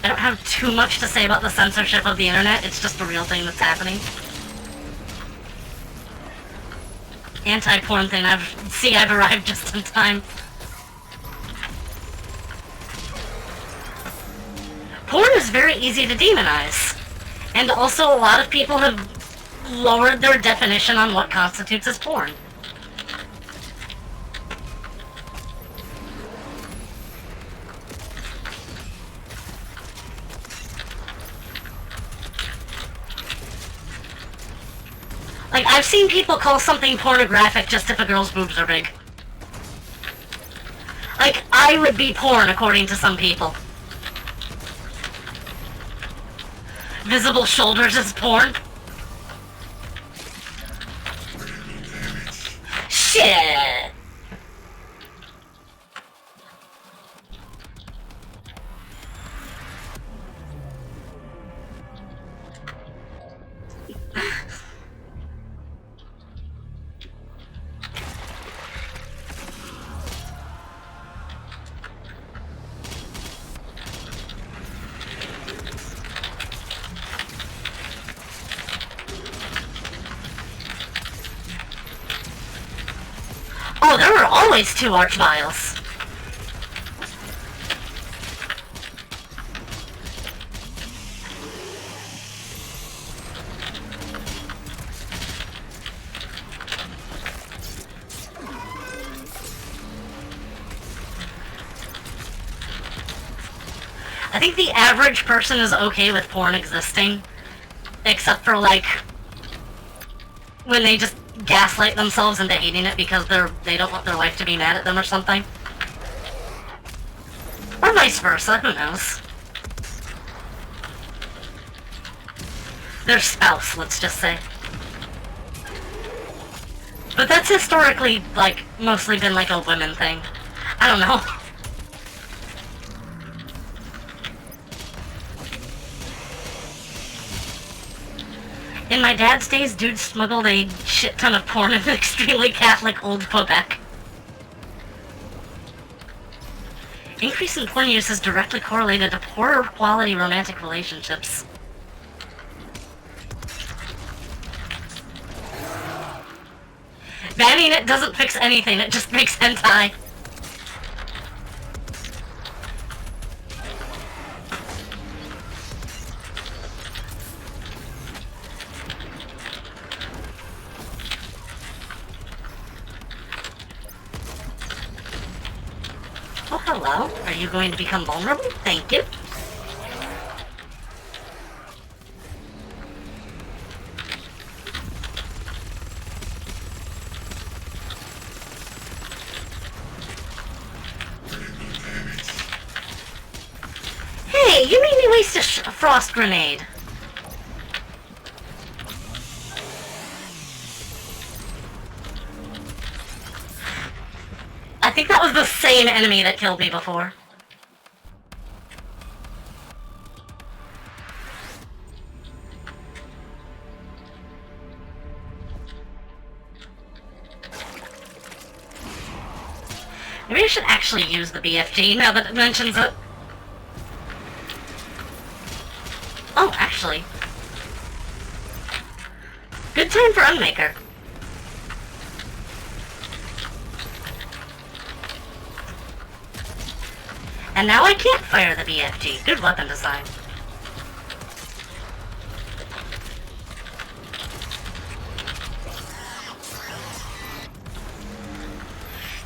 I don't have too much to say about the censorship of the internet, it's just a real thing that's happening. Anti-porn thing, I've arrived just in time. Porn is very easy to demonize. And also a lot of people have lowered their definition on what constitutes as porn. Like, I've seen people call something pornographic just if a girl's boobs are big. Like, I would be porn according to some people. Visible shoulders is porn. Shit! Oh, there were always two archviles. I think the average person is okay with porn existing, except for, like, when they just gaslight themselves into hating it because they don't want their wife to be mad at them or something. Or vice versa, who knows. Their spouse, let's just say. But that's historically, like, mostly been like a women thing. I don't know. In my dad's days, dudes smuggled a shit ton of porn in extremely Catholic old Quebec. Increase in porn use is directly correlated to poorer quality romantic relationships. Banning it doesn't fix anything, it just makes hentai. Oh, hello. Are you going to become vulnerable? Thank you. Wait, you made me waste a frost grenade. I think that was the same enemy that killed me before. Maybe I should actually use the BFG now that it mentions it. Oh, actually. Good time for Unmaker. And now I can't fire the BFG. Good weapon design.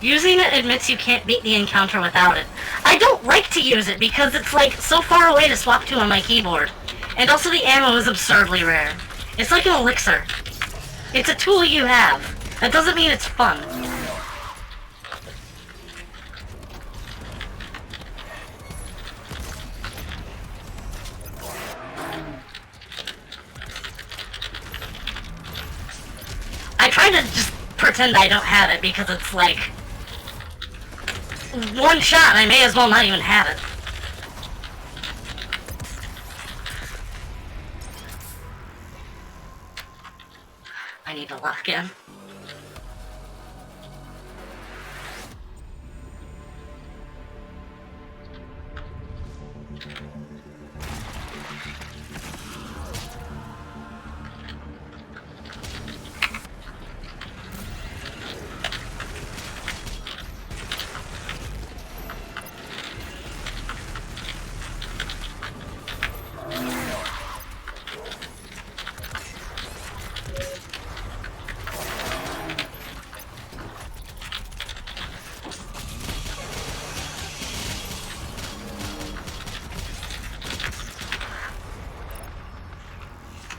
Using it admits you can't beat the encounter without it. I don't like to use it because it's like so far away to swap to on my keyboard. And also the ammo is absurdly rare. It's like an elixir. It's a tool you have. That doesn't mean it's fun. I try to just pretend I don't have it because it's like one shot, I may as well not even have it. I need to lock in.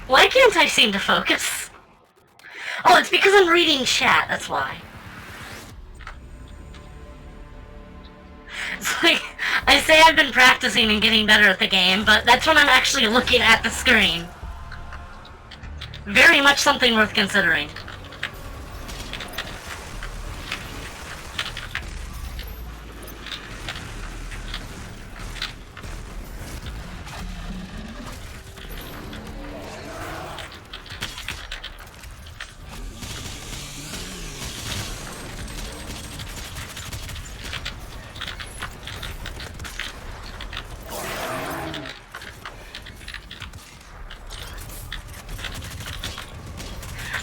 Why can't I seem to focus? Oh, it's because I'm reading chat, that's why. It's like, I say I've been practicing and getting better at the game, but that's when I'm actually looking at the screen. Very much something worth considering.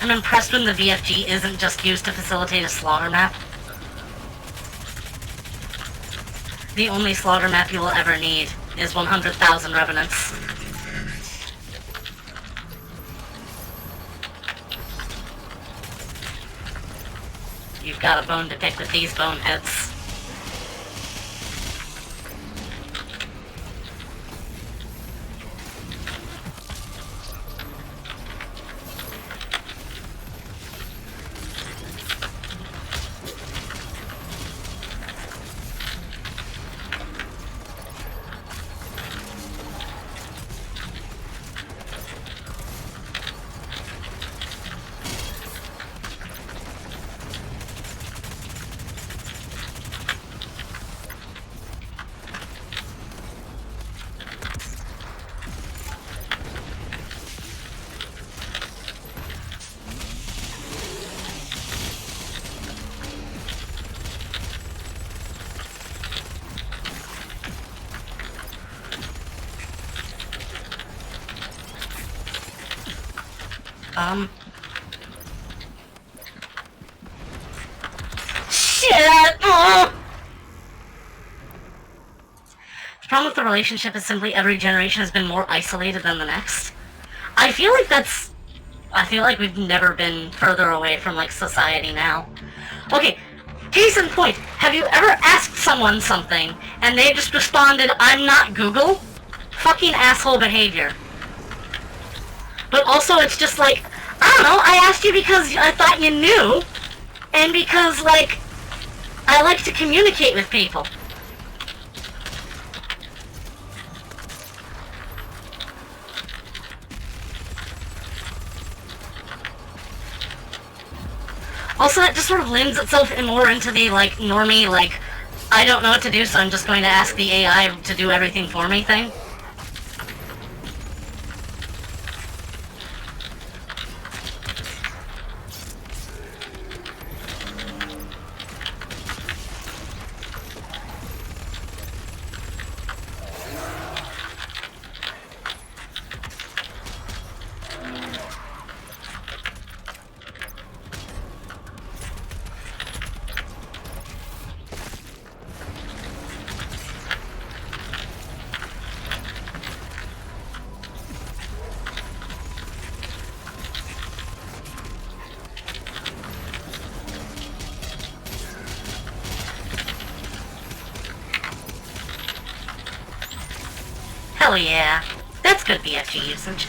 I'm impressed when the VFG isn't just used to facilitate a slaughter map. The only slaughter map you will ever need is 100,000 Revenants. You've got a bone to pick with these boneheads. Shit! Oh! The problem with the relationship is simply every generation has been more isolated than the next. I feel like we've never been further away from, like, society now. Okay, case in point, have you ever asked someone something, and they just responded, "I'm not Google"? Fucking asshole behavior. But also, it's just like, I don't know, I asked you because I thought you knew, and because, like, I like to communicate with people. Also, that just sort of lends itself more into the, like, normie, like, I don't know what to do, so I'm just going to ask the AI to do everything for me thing. Hell yeah. That's good BFG usage.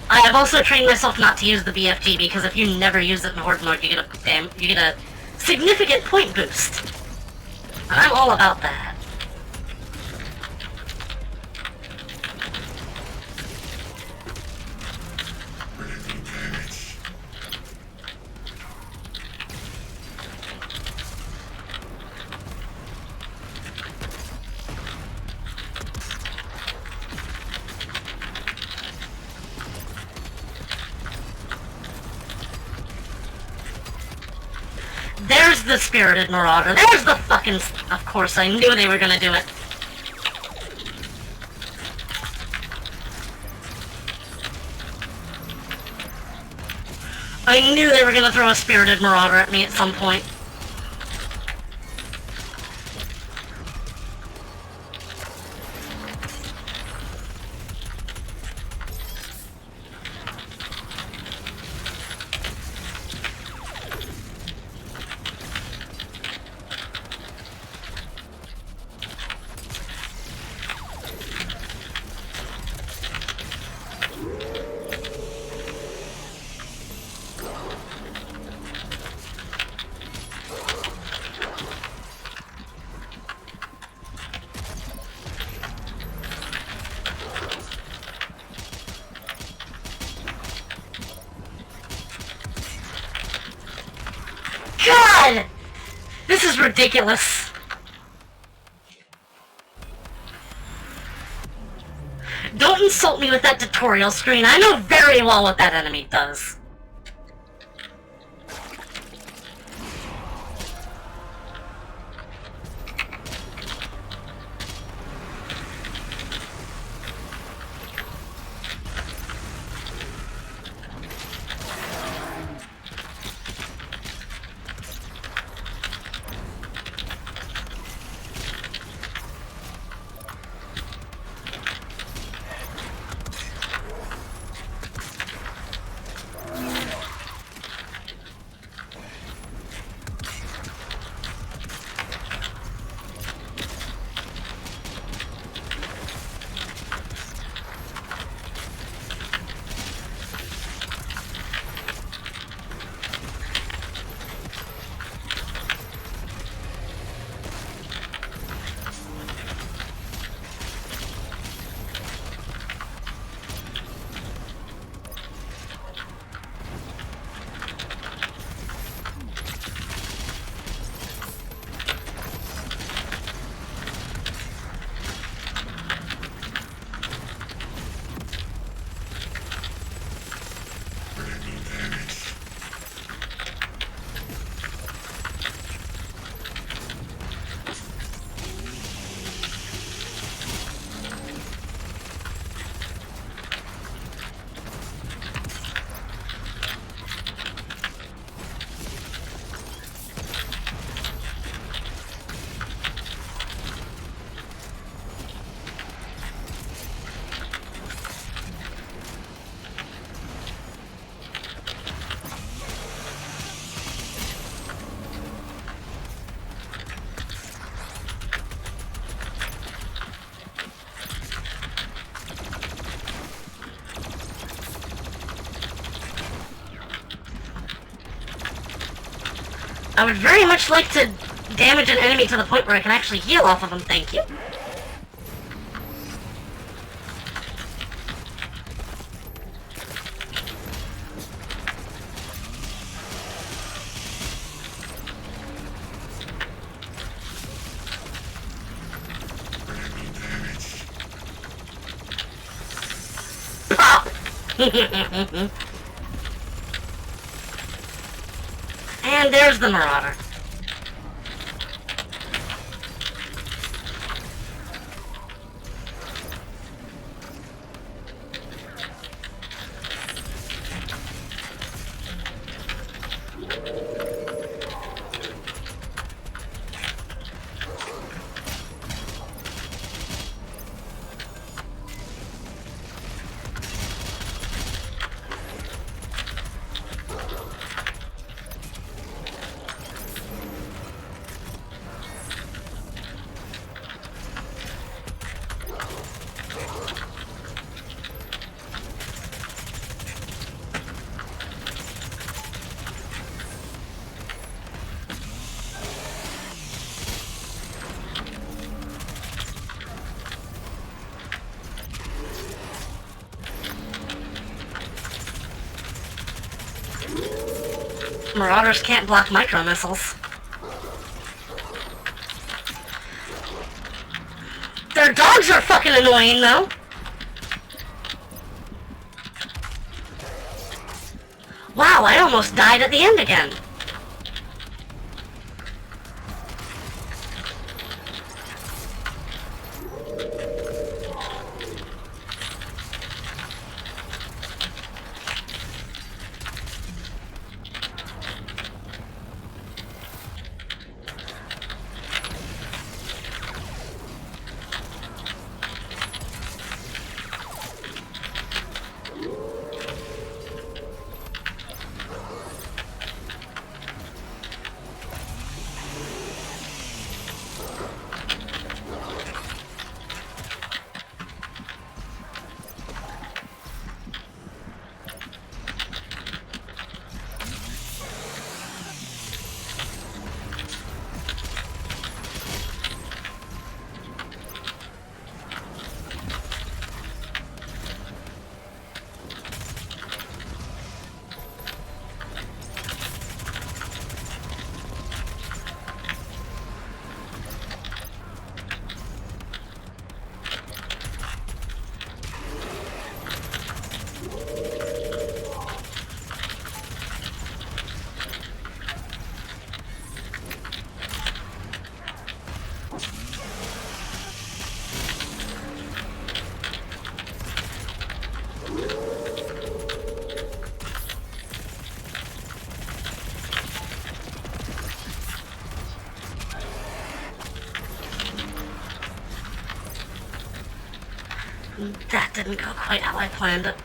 I've also trained myself not to use the BFG because if you never use it in Horde mode, you get a significant point boost. And I'm all about that. There's the Spirited Marauder. There's the fucking... Of course, I knew they were gonna do it. I knew they were gonna throw a Spirited Marauder at me at some point. God! This is ridiculous. Don't insult me with that tutorial screen. I know very well what that enemy does. I would very much like to damage an enemy to the point where I can actually heal off of them, thank you. And there's the Marauder. Marauders can't block micro missiles. Their dogs are fucking annoying, though. Wow, I almost died at the end again. That didn't go quite how I planned it.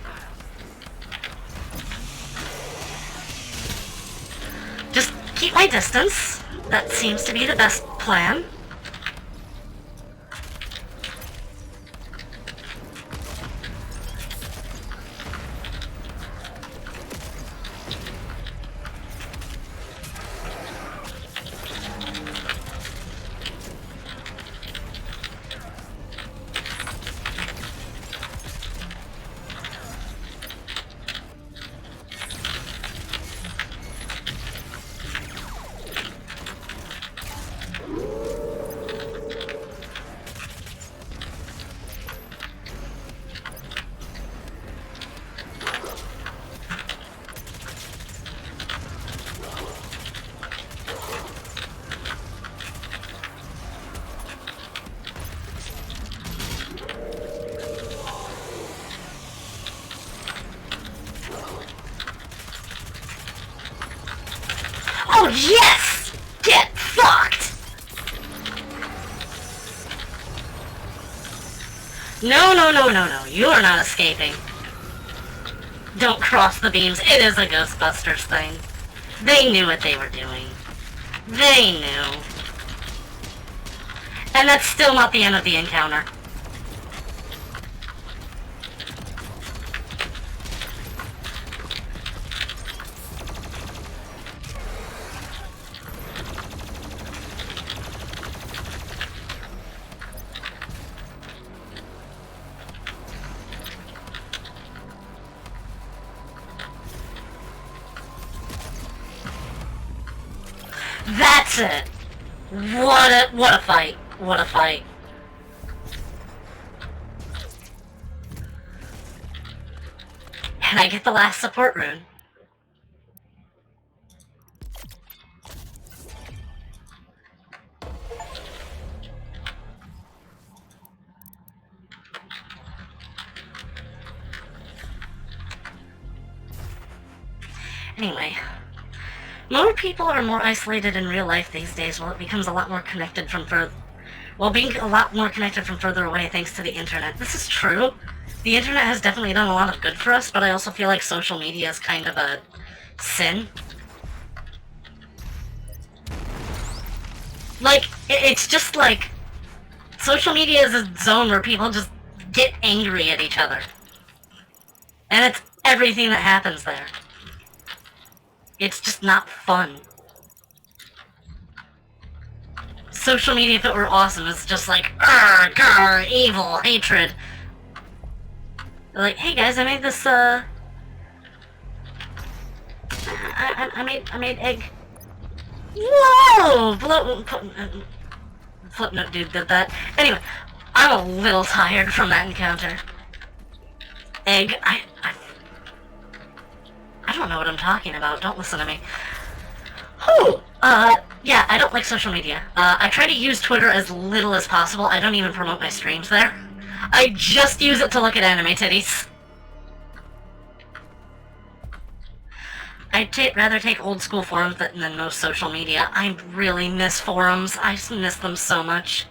Just keep my distance. That seems to be the best plan. Oh, yes! Get fucked! No, no, no, no, no. You are not escaping. Don't cross the beams. It is a Ghostbusters thing. They knew what they were doing. They knew. And that's still not the end of the encounter. That's it. What a fight. What a fight. And I get the last support rune. Anyway, more people are more isolated in real life these days, while it becomes a lot more connected from being a lot more connected from further away thanks to the internet. This is true. The internet has definitely done a lot of good for us, but I also feel like social media is kind of a sin. Like, it's just like, social media is a zone where people just get angry at each other. And it's everything that happens there. It's just not fun. Social media, if it were awesome, is just like, grr, evil, hatred. They're like, hey guys, I made this, I made egg. Whoa! Footnote dude did that. Anyway, I'm a little tired from that encounter. Egg, I don't know what I'm talking about. Don't listen to me. Whew. Yeah, I don't like social media. I try to use Twitter as little as possible. I don't even promote my streams there. I just use it to look at anime titties. I'd rather take old school forums than most social media. I really miss forums. I just miss them so much.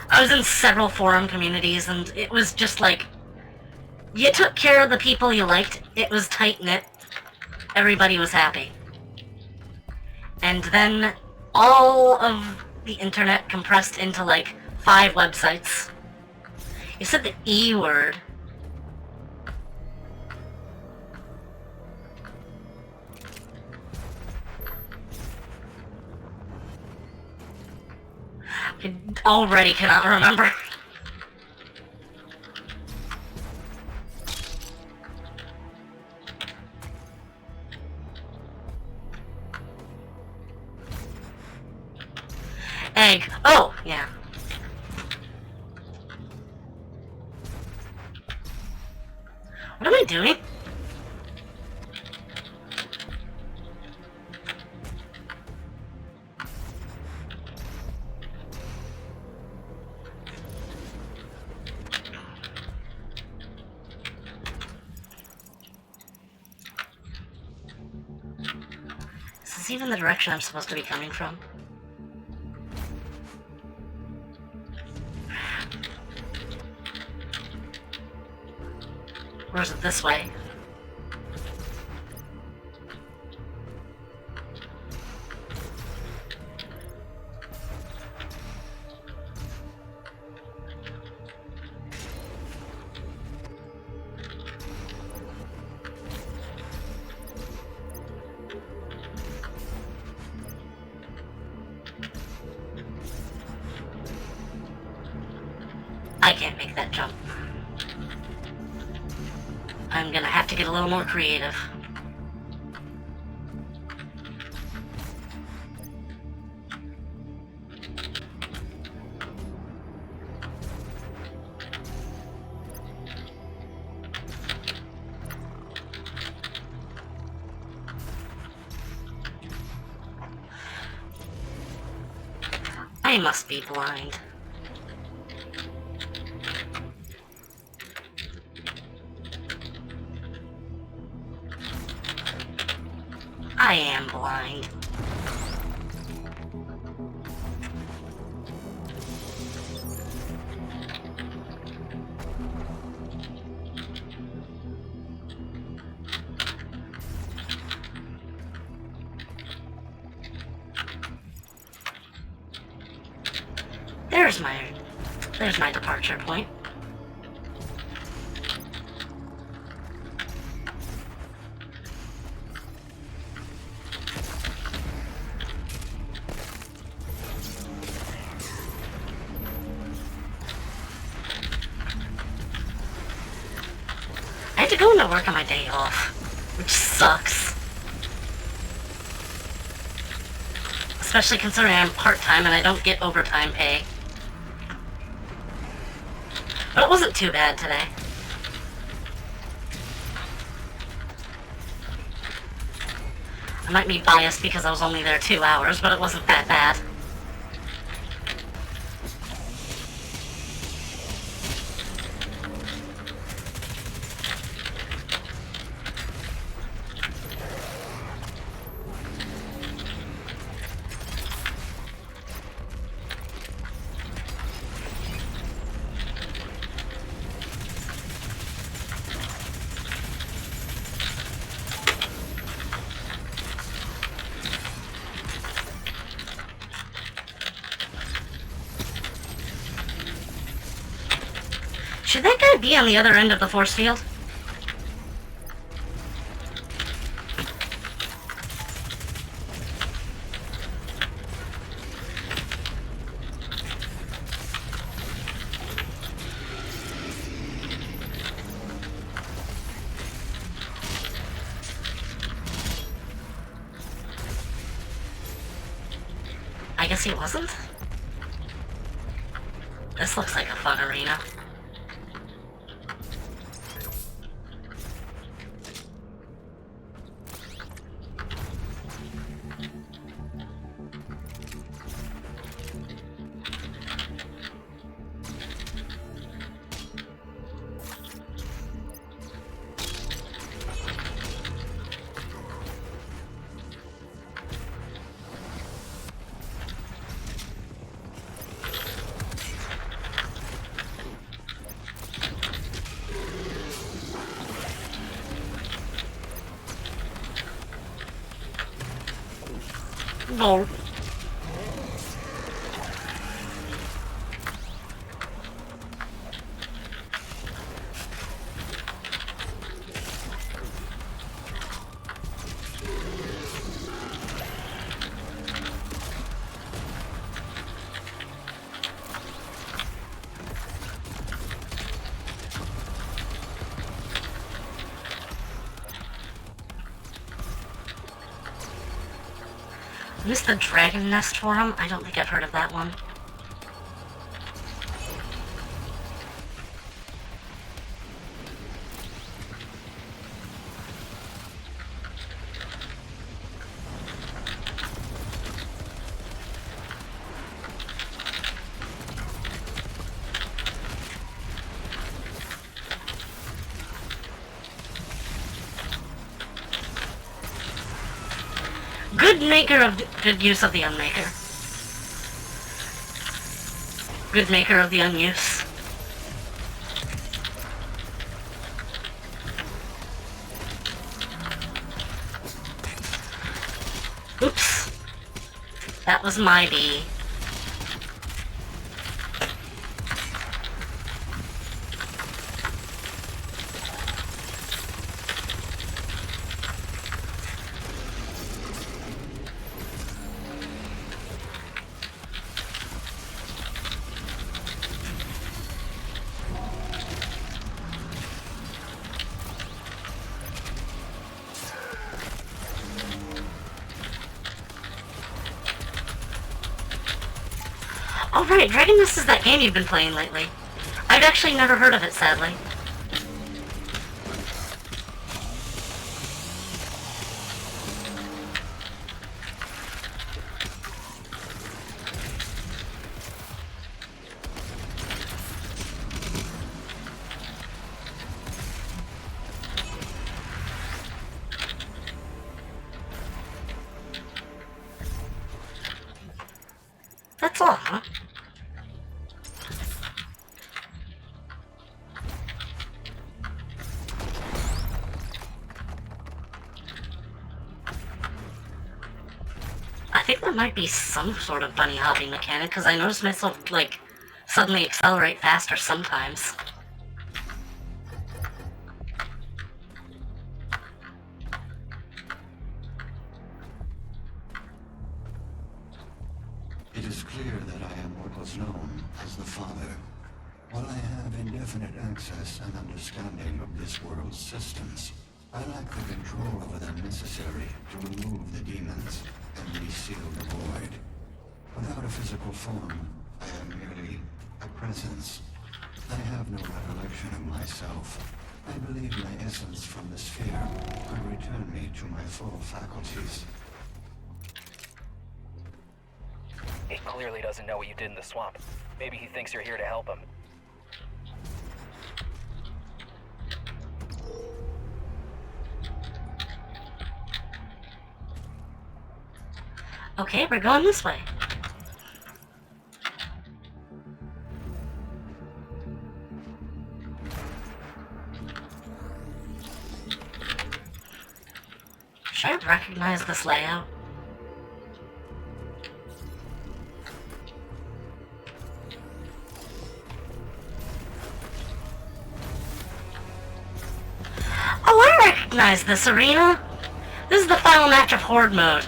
I was in several forum communities, and it was just like, you took care of the people you liked, it was tight-knit, everybody was happy. And then all of the internet compressed into like 5 websites. You said the E word. I already cannot remember. Egg. Oh, yeah. What am I doing? Is this even the direction I'm supposed to be coming from? Or is it this way? I can't make that jump. I'm gonna have to get a little more creative. I must be blind. I am blind. There's my departure point. I have to go into work on my day off, which sucks. Especially considering I'm part-time and I don't get overtime pay. But it wasn't too bad today. I might be biased because I was only there 2 hours, but it wasn't that bad. Should that guy be on the other end of the force field? I guess he wasn't? This looks like a fun arena. No. Is this the Dragon Nest Forum? I don't think I've heard of that one. Good use of the Unmaker. Good maker of the Unuse. Oops. That was my bee. Oh right, Dragon Nest is that game you've been playing lately. I've actually never heard of it, sadly. That's all, huh? I think there might be some sort of bunny hopping mechanic, because I noticed myself, like, suddenly accelerate faster sometimes. It is clear that I am what was known as the Father. While I have indefinite access and understanding of this world's systems, I lack the control over them necessary to remove the demons and reseal the void. Without a physical form, I am merely a presence. I have no recollection of myself. I believe my essence from the sphere could return me to my full faculties. clearly doesn't know what you did in the swamp. Maybe he thinks you're here to help him. Okay, we're going this way. Should I recognize this layout? Oh, I recognize this arena! This is the final match of Horde mode.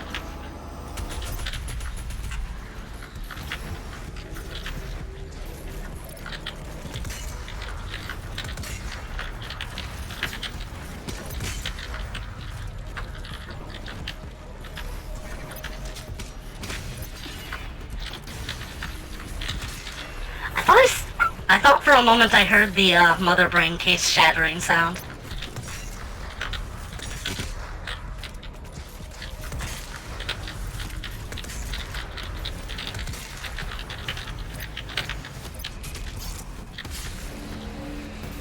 I thought for a moment I heard the mother brain case shattering sound.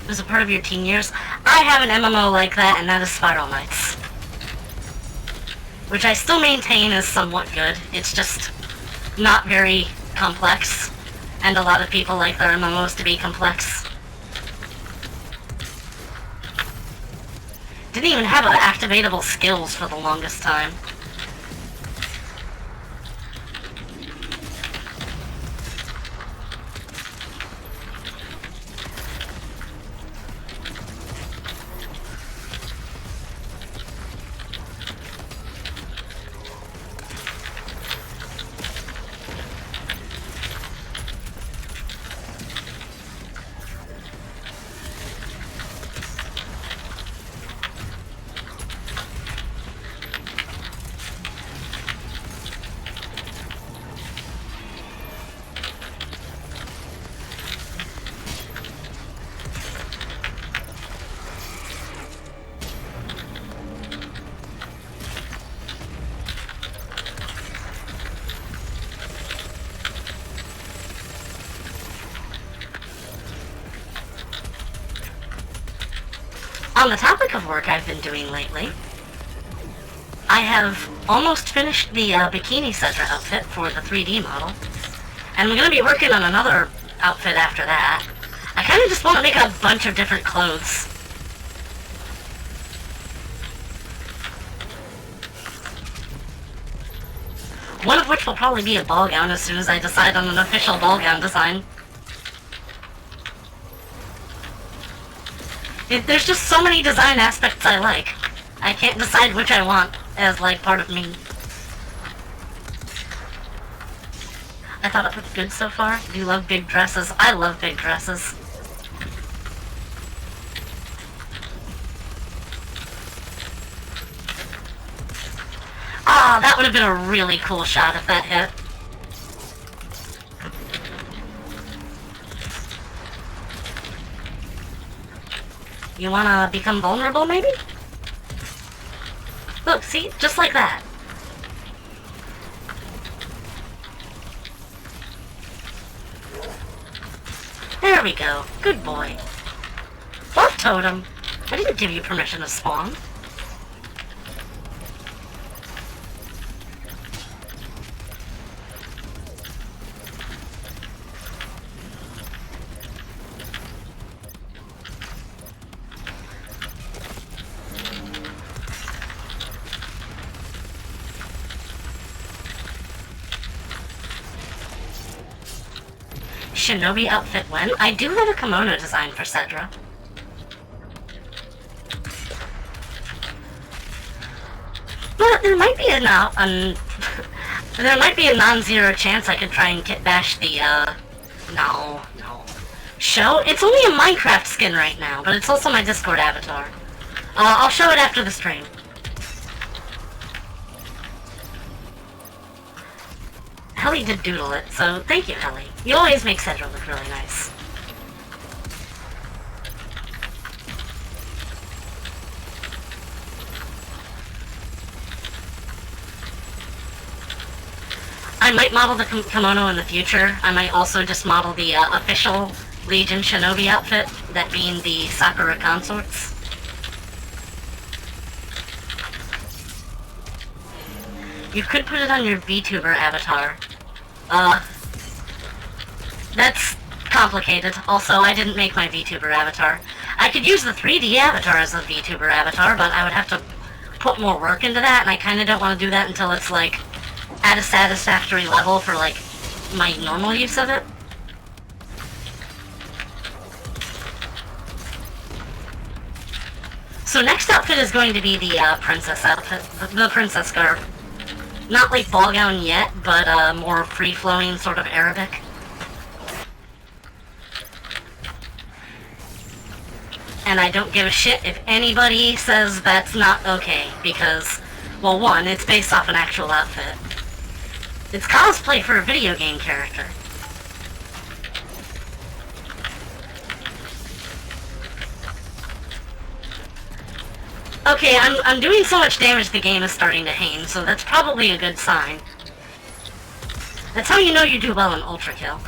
It was a part of your teen years. I have an MMO like that, and that is Spiral Knights. Which I still maintain is somewhat good. It's just not very complex. And a lot of people like their MMOs to be complex. Didn't even have activatable skills for the longest time. On the topic of work I've been doing lately, I have almost finished the bikini Sedra outfit for the 3D model, and I'm going to be working on another outfit after that. I kind of just want to make a bunch of different clothes. One of which will probably be a ball gown as soon as I decide on an official ball gown design. There's just so many design aspects I like. I can't decide which I want as, like, part of me. I thought it looked good so far. Do you love big dresses? I love big dresses. Ah, that would have been a really cool shot if that hit. You wanna become vulnerable, maybe? Look, see? Just like that. There we go. Good boy. Love totem. I didn't give you permission to spawn. Shinobi outfit when? I do have a kimono design for Sedra. But there might be there might be a non-zero chance I could try and kit bash the, no. Show? It's only a Minecraft skin right now, but it's also my Discord avatar. I'll show it after the stream. Helly did doodle it, so thank you, Helly. You always make Sedra look really nice. I might model the kimono in the future. I might also just model the official Legion Shinobi outfit, that being the Sakura consorts. You could put it on your VTuber avatar. That's complicated. Also, I didn't make my VTuber avatar. I could use the 3D avatar as a VTuber avatar, but I would have to put more work into that, and I kind of don't want to do that until it's, like, at a satisfactory level for, like, my normal use of it. So next outfit is going to be the princess outfit, the princess garb. Not like ball gown yet, but more free-flowing, sort of Arabic. And I don't give a shit if anybody says that's not okay, because, well, one, it's based off an actual outfit. It's cosplay for a video game character. Okay, I'm doing so much damage the game is starting to hang, so that's probably a good sign. That's how you know you do well in Ultra Kill.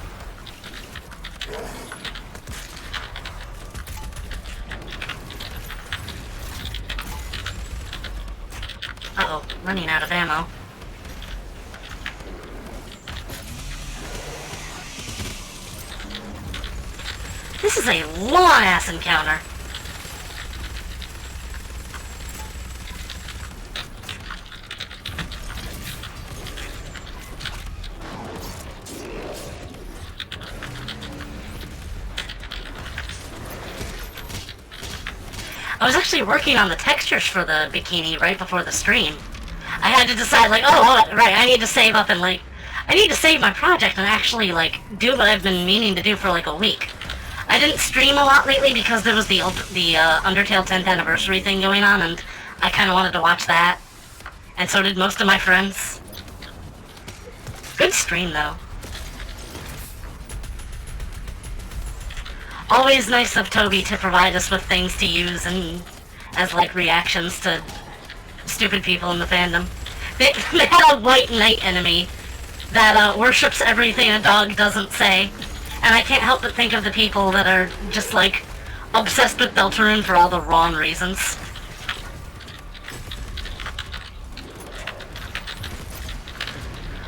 Uh-oh, running out of ammo. This is a long-ass encounter. I was actually working on the textures for the bikini right before the stream. I had to decide, like, oh, right, I need to save up and, like, I need to save my project and actually, like, do what I've been meaning to do for, like, a week. I didn't stream a lot lately because there was the Undertale 10th anniversary thing going on, and I kind of wanted to watch that. And so did most of my friends. Good stream, though. Always nice of Toby to provide us with things to use and as, like, reactions to stupid people in the fandom. They had a white knight enemy that worships everything a dog doesn't say, and I can't help but think of the people that are just, like, obsessed with Deltarune for all the wrong reasons.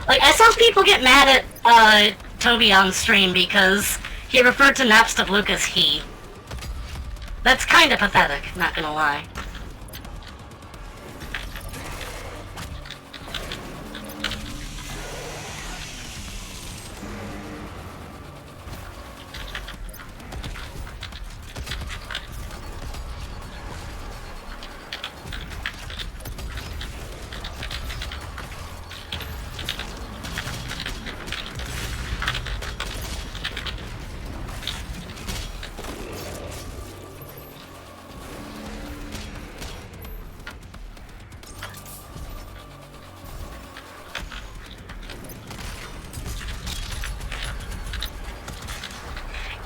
Like, I saw people get mad at Toby on stream because he referred to Napstablook as he. That's kind of pathetic, not gonna lie.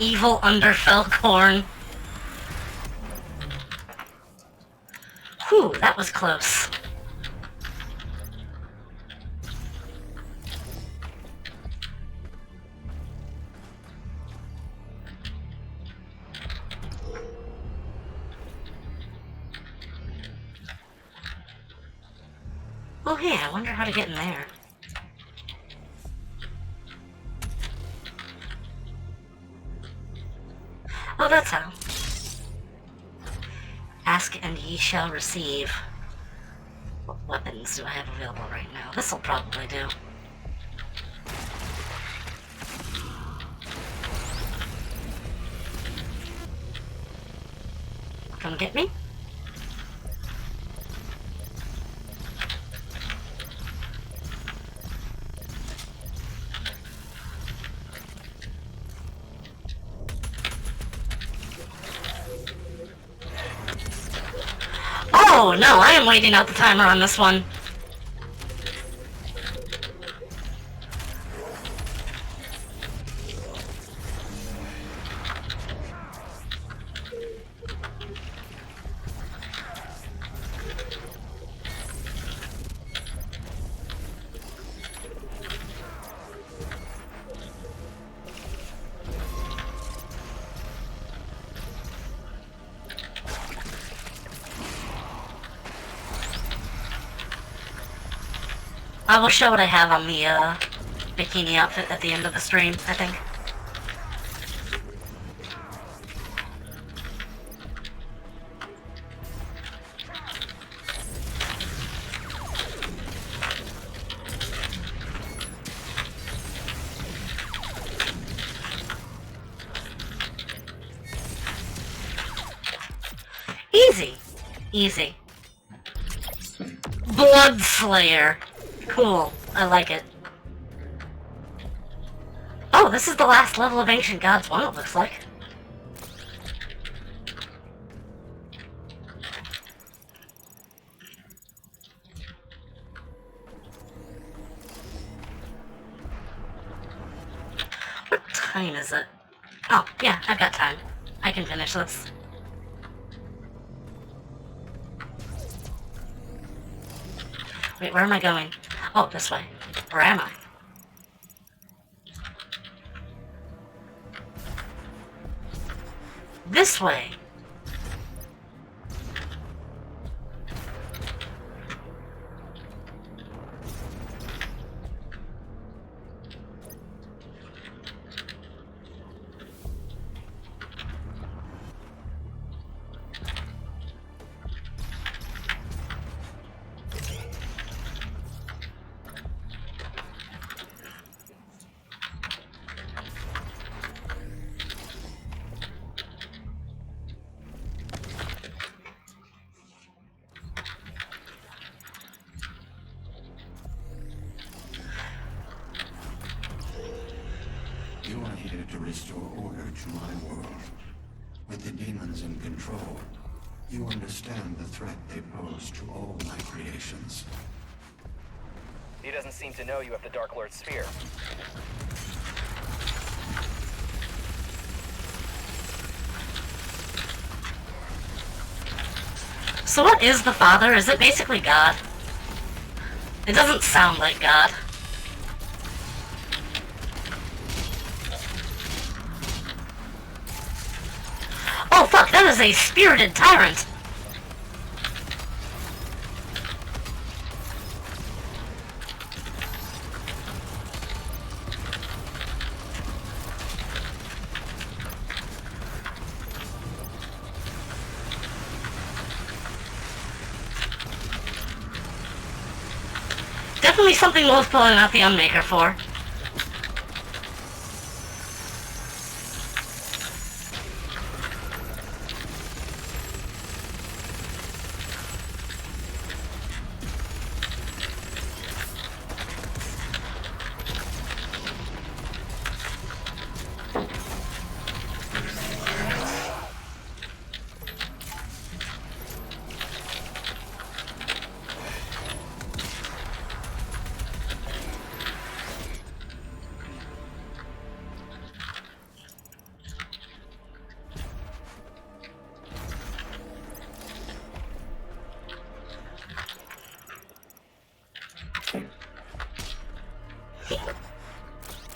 Evil Underfell corn. Whew, that was close. Oh hey, I wonder how to get in there. Oh, that's how. Ask and ye shall receive. What weapons do I have available right now? This'll probably do. Come get me? Oh no, I am waiting out the timer on this one. I will show what I have on the bikini outfit at the end of the stream, I think. Easy. Easy. Blood Slayer. Cool. I like it. Oh, this is the last level of Ancient Gods 1, it looks like. What time is it? Oh, yeah, I've got time. I can finish this. Wait, where am I going? Oh, this way. Where am I? This way! You are here to restore order to my world. With the demons in control, you understand the threat they pose to all my creations. He doesn't seem to know you have the Dark Lord Sphere. So what is the Father? Is it basically God? It doesn't sound like God. Oh fuck, that is a spirited tyrant! Definitely something worth pulling out the Unmaker for.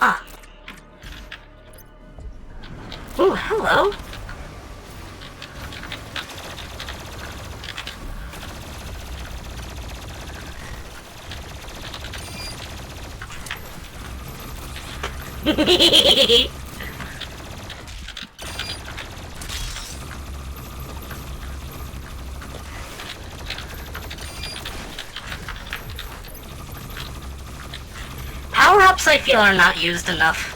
Ah. Ooh, hello. Power-ups I feel are not used enough.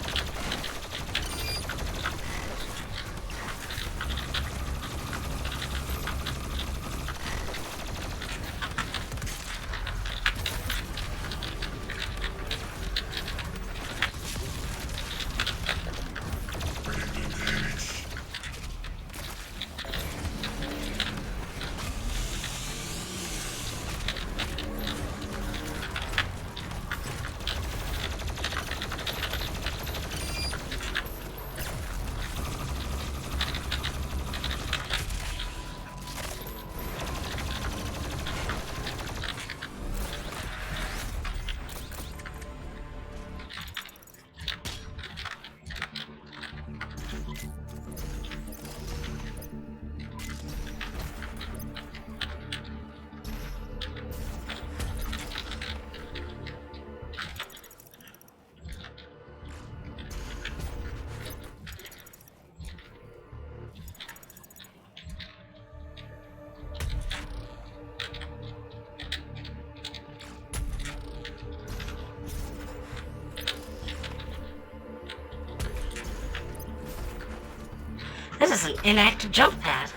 This is an inactive jump pad.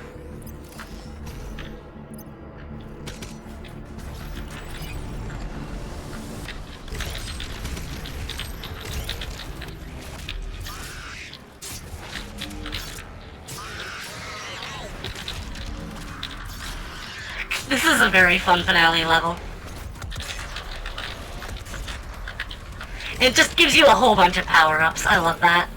This is a very fun finale level. It just gives you a whole bunch of power-ups. I love that.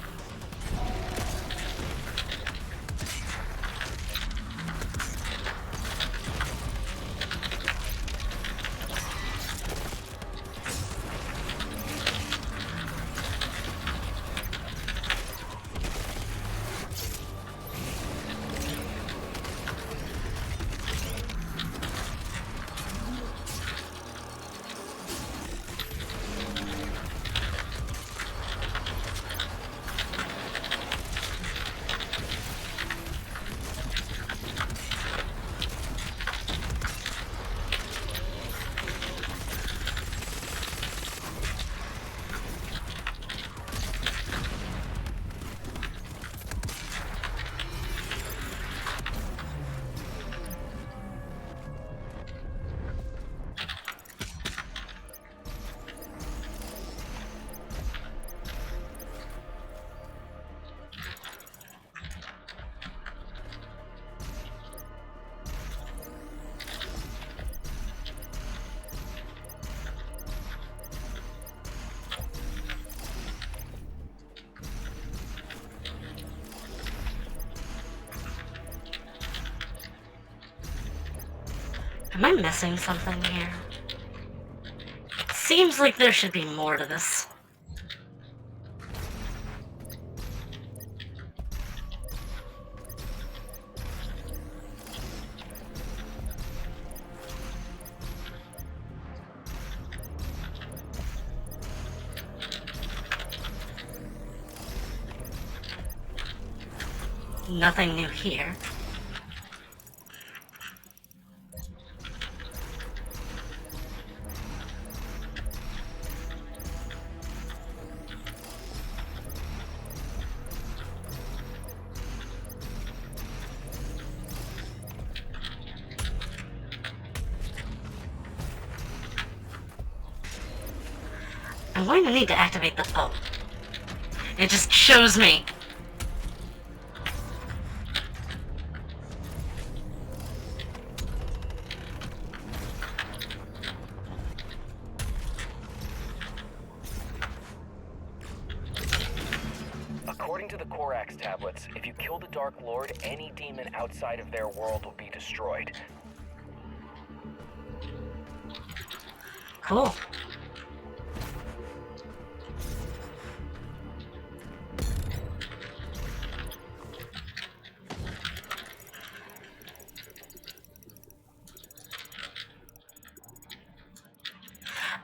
Am I missing something here? Seems like there should be more to this. Nothing new here. I'm going to need to activate the... Oh. It just shows me. According to the Korax tablets, if you kill the Dark Lord, any demon outside of their world will be destroyed. Cool.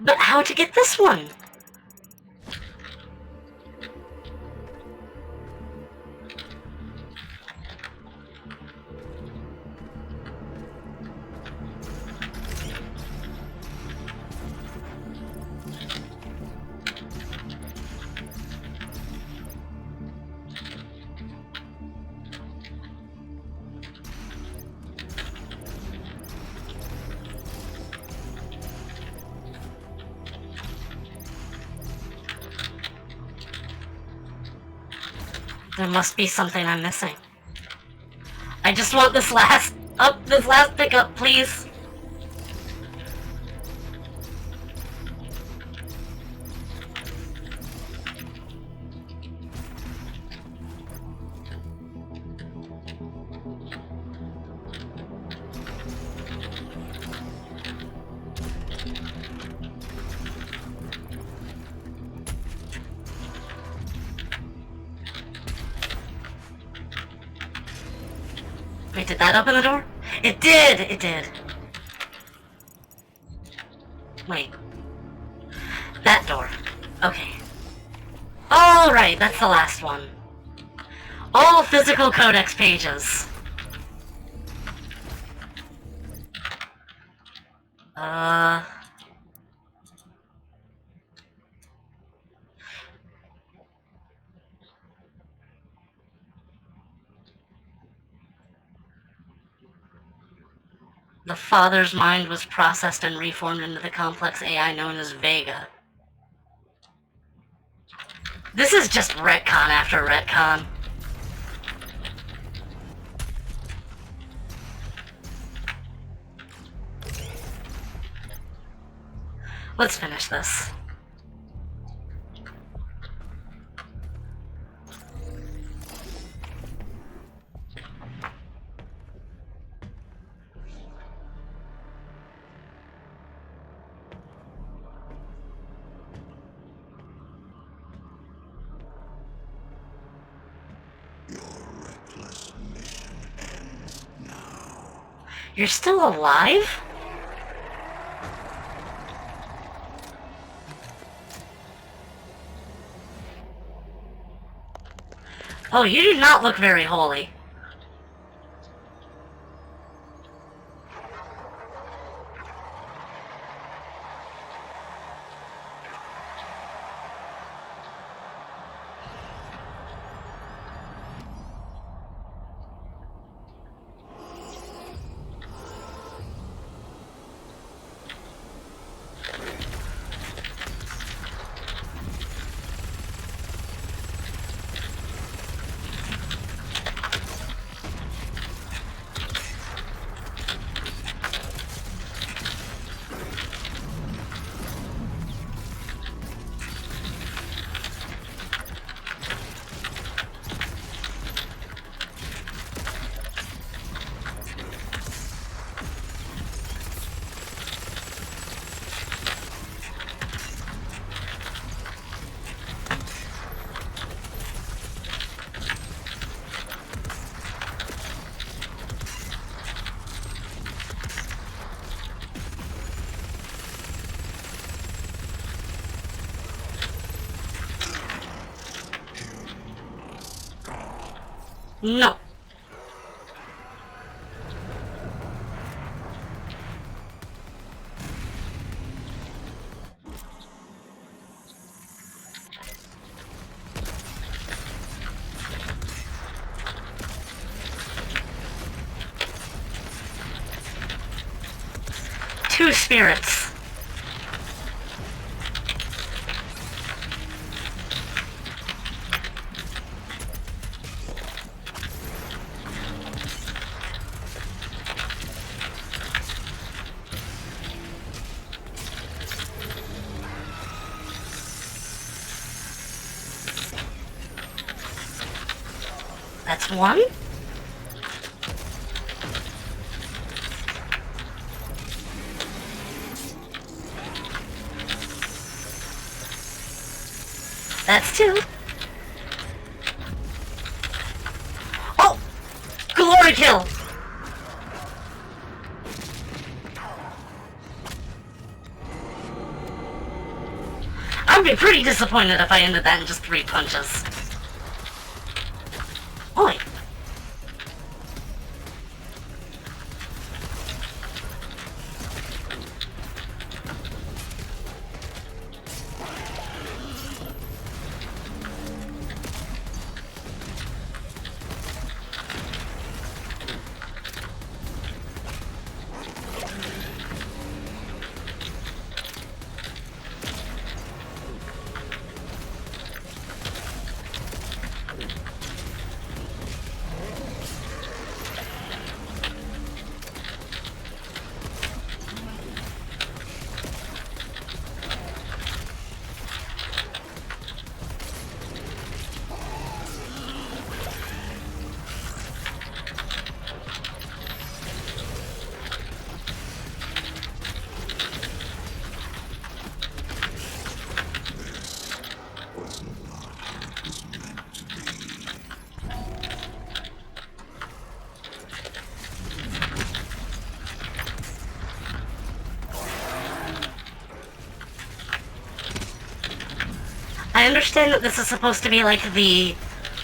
But how to get this one? There must be something I'm missing. I just want this last... this last pickup, please. Wait, did that open the door? It did! It did. Wait. That door. Okay. Alright, that's the last one. All physical codex pages. The father's mind was processed and reformed into the complex AI known as Vega. This is just retcon after retcon. Let's finish this. You're still alive? Oh, you do not look very holy. No. Two spirits. That's one. That's two. Oh! Glory kill! I'd be pretty disappointed if I ended that in just 3 punches. Oi! I understand that this is supposed to be like the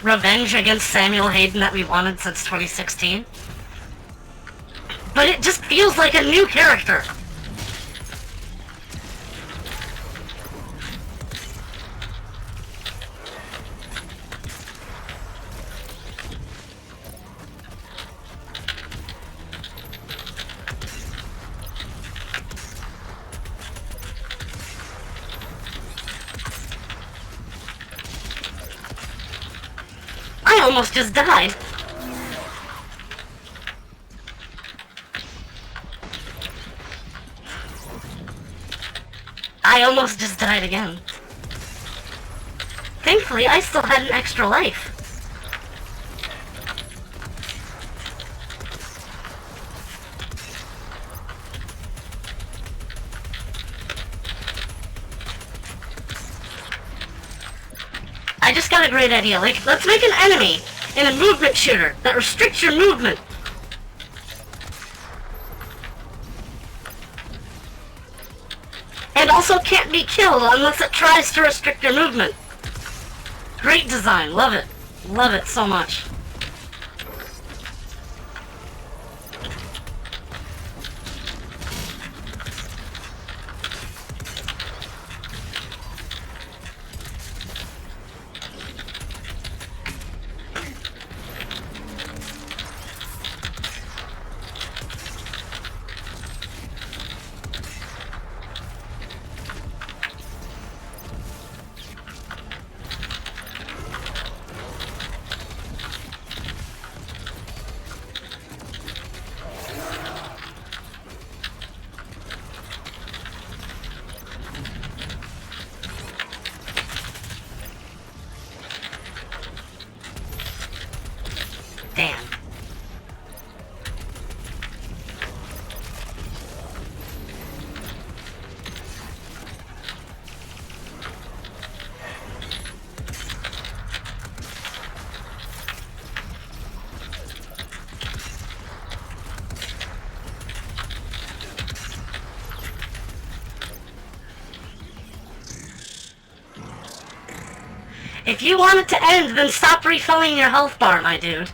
revenge against Samuel Hayden that we wanted since 2016. But it just feels like a new character. almost just died. I almost just died again. Thankfully, I still had an extra life. I just got a great idea. Like, let's make an enemy in a movement shooter that restricts your movement. And also can't be killed unless it tries to restrict your movement. Great design. Love it. Love it so much. Damn. If you want it to end, then stop refilling your health bar, my dude.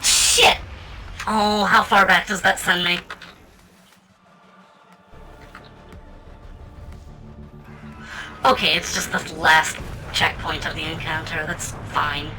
Shit! Oh, how far back does that send me? Okay, it's just the last checkpoint of the encounter. That's fine.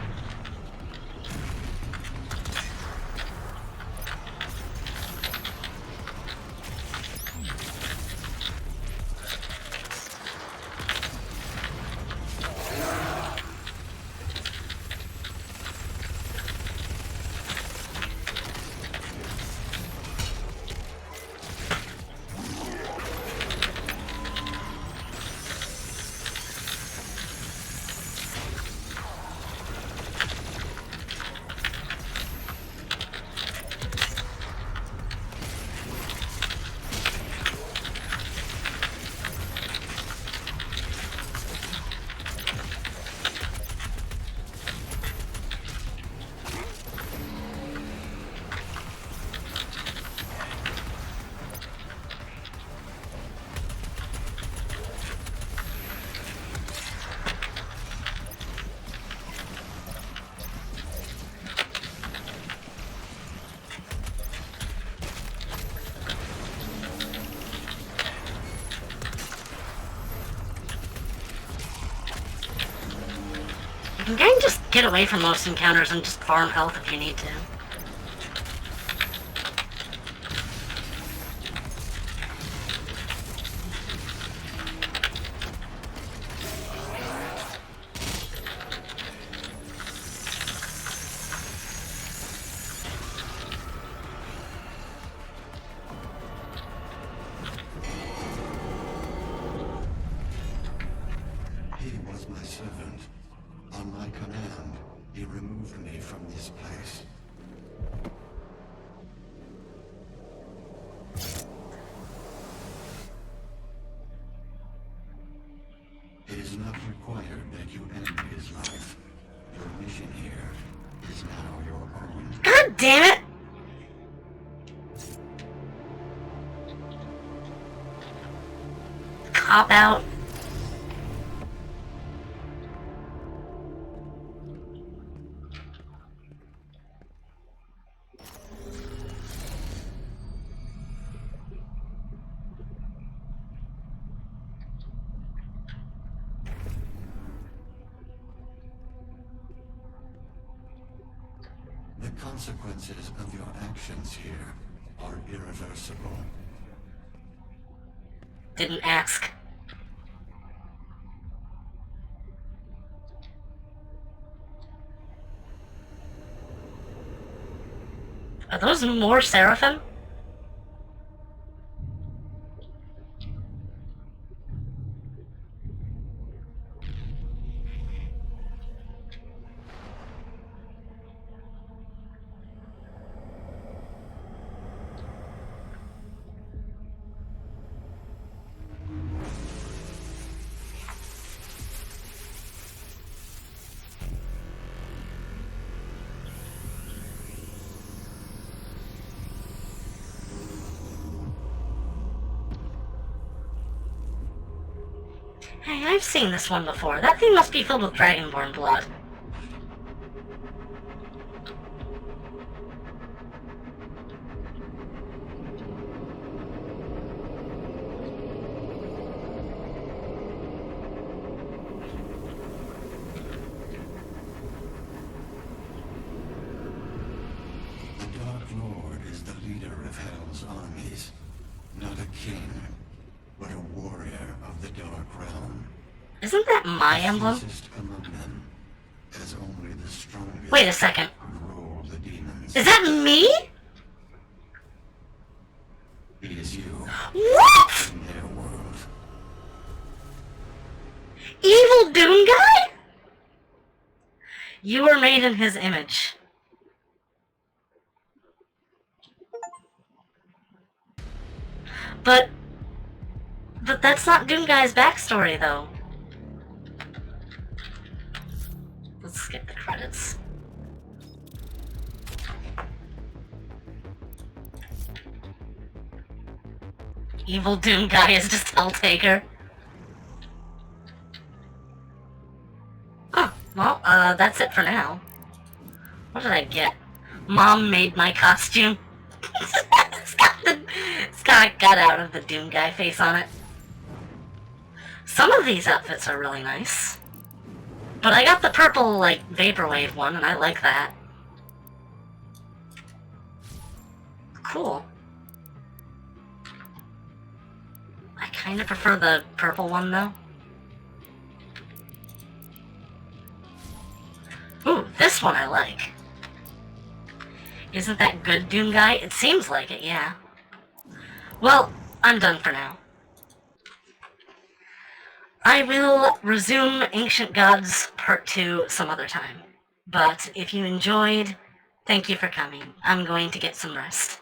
You can just get away from most encounters and just farm health if you need to. He was my servant. On my command, he removed me from this place. It is not required that you end his life. Your mission here is now your own. God damn it! Cop out. The consequences of your actions here are irreversible. Didn't ask. Are those more Seraphim? Hey, I've seen this one before. That thing must be filled with Dragonborn blood. The Dark Lord is the leader of Hell's armies. Not a king, but a warrior of the Dark Realm. Isn't that my emblem? Fiercest among them, as only the strongest Wait a second. rule the demons. Is that me? It is you What? in their world. Evil Doom Guy? You were made in his image. But that's not Doom Guy's backstory, though. Let's skip the credits. Evil Doom Guy is just Helltaker. Oh, well, that's it for now. What did I get? Mom made my costume. It's got a cutout of the Doom Guy face on it. Some of these outfits are really nice. But I got the purple, like, Vaporwave one, and I like that. Cool. I kinda prefer the purple one, though. Ooh, this one I like. Isn't that good, Doom Guy? It seems like it, yeah. Well, I'm done for now. I will resume Ancient Gods Part 2 some other time. But if you enjoyed, thank you for coming. I'm going to get some rest.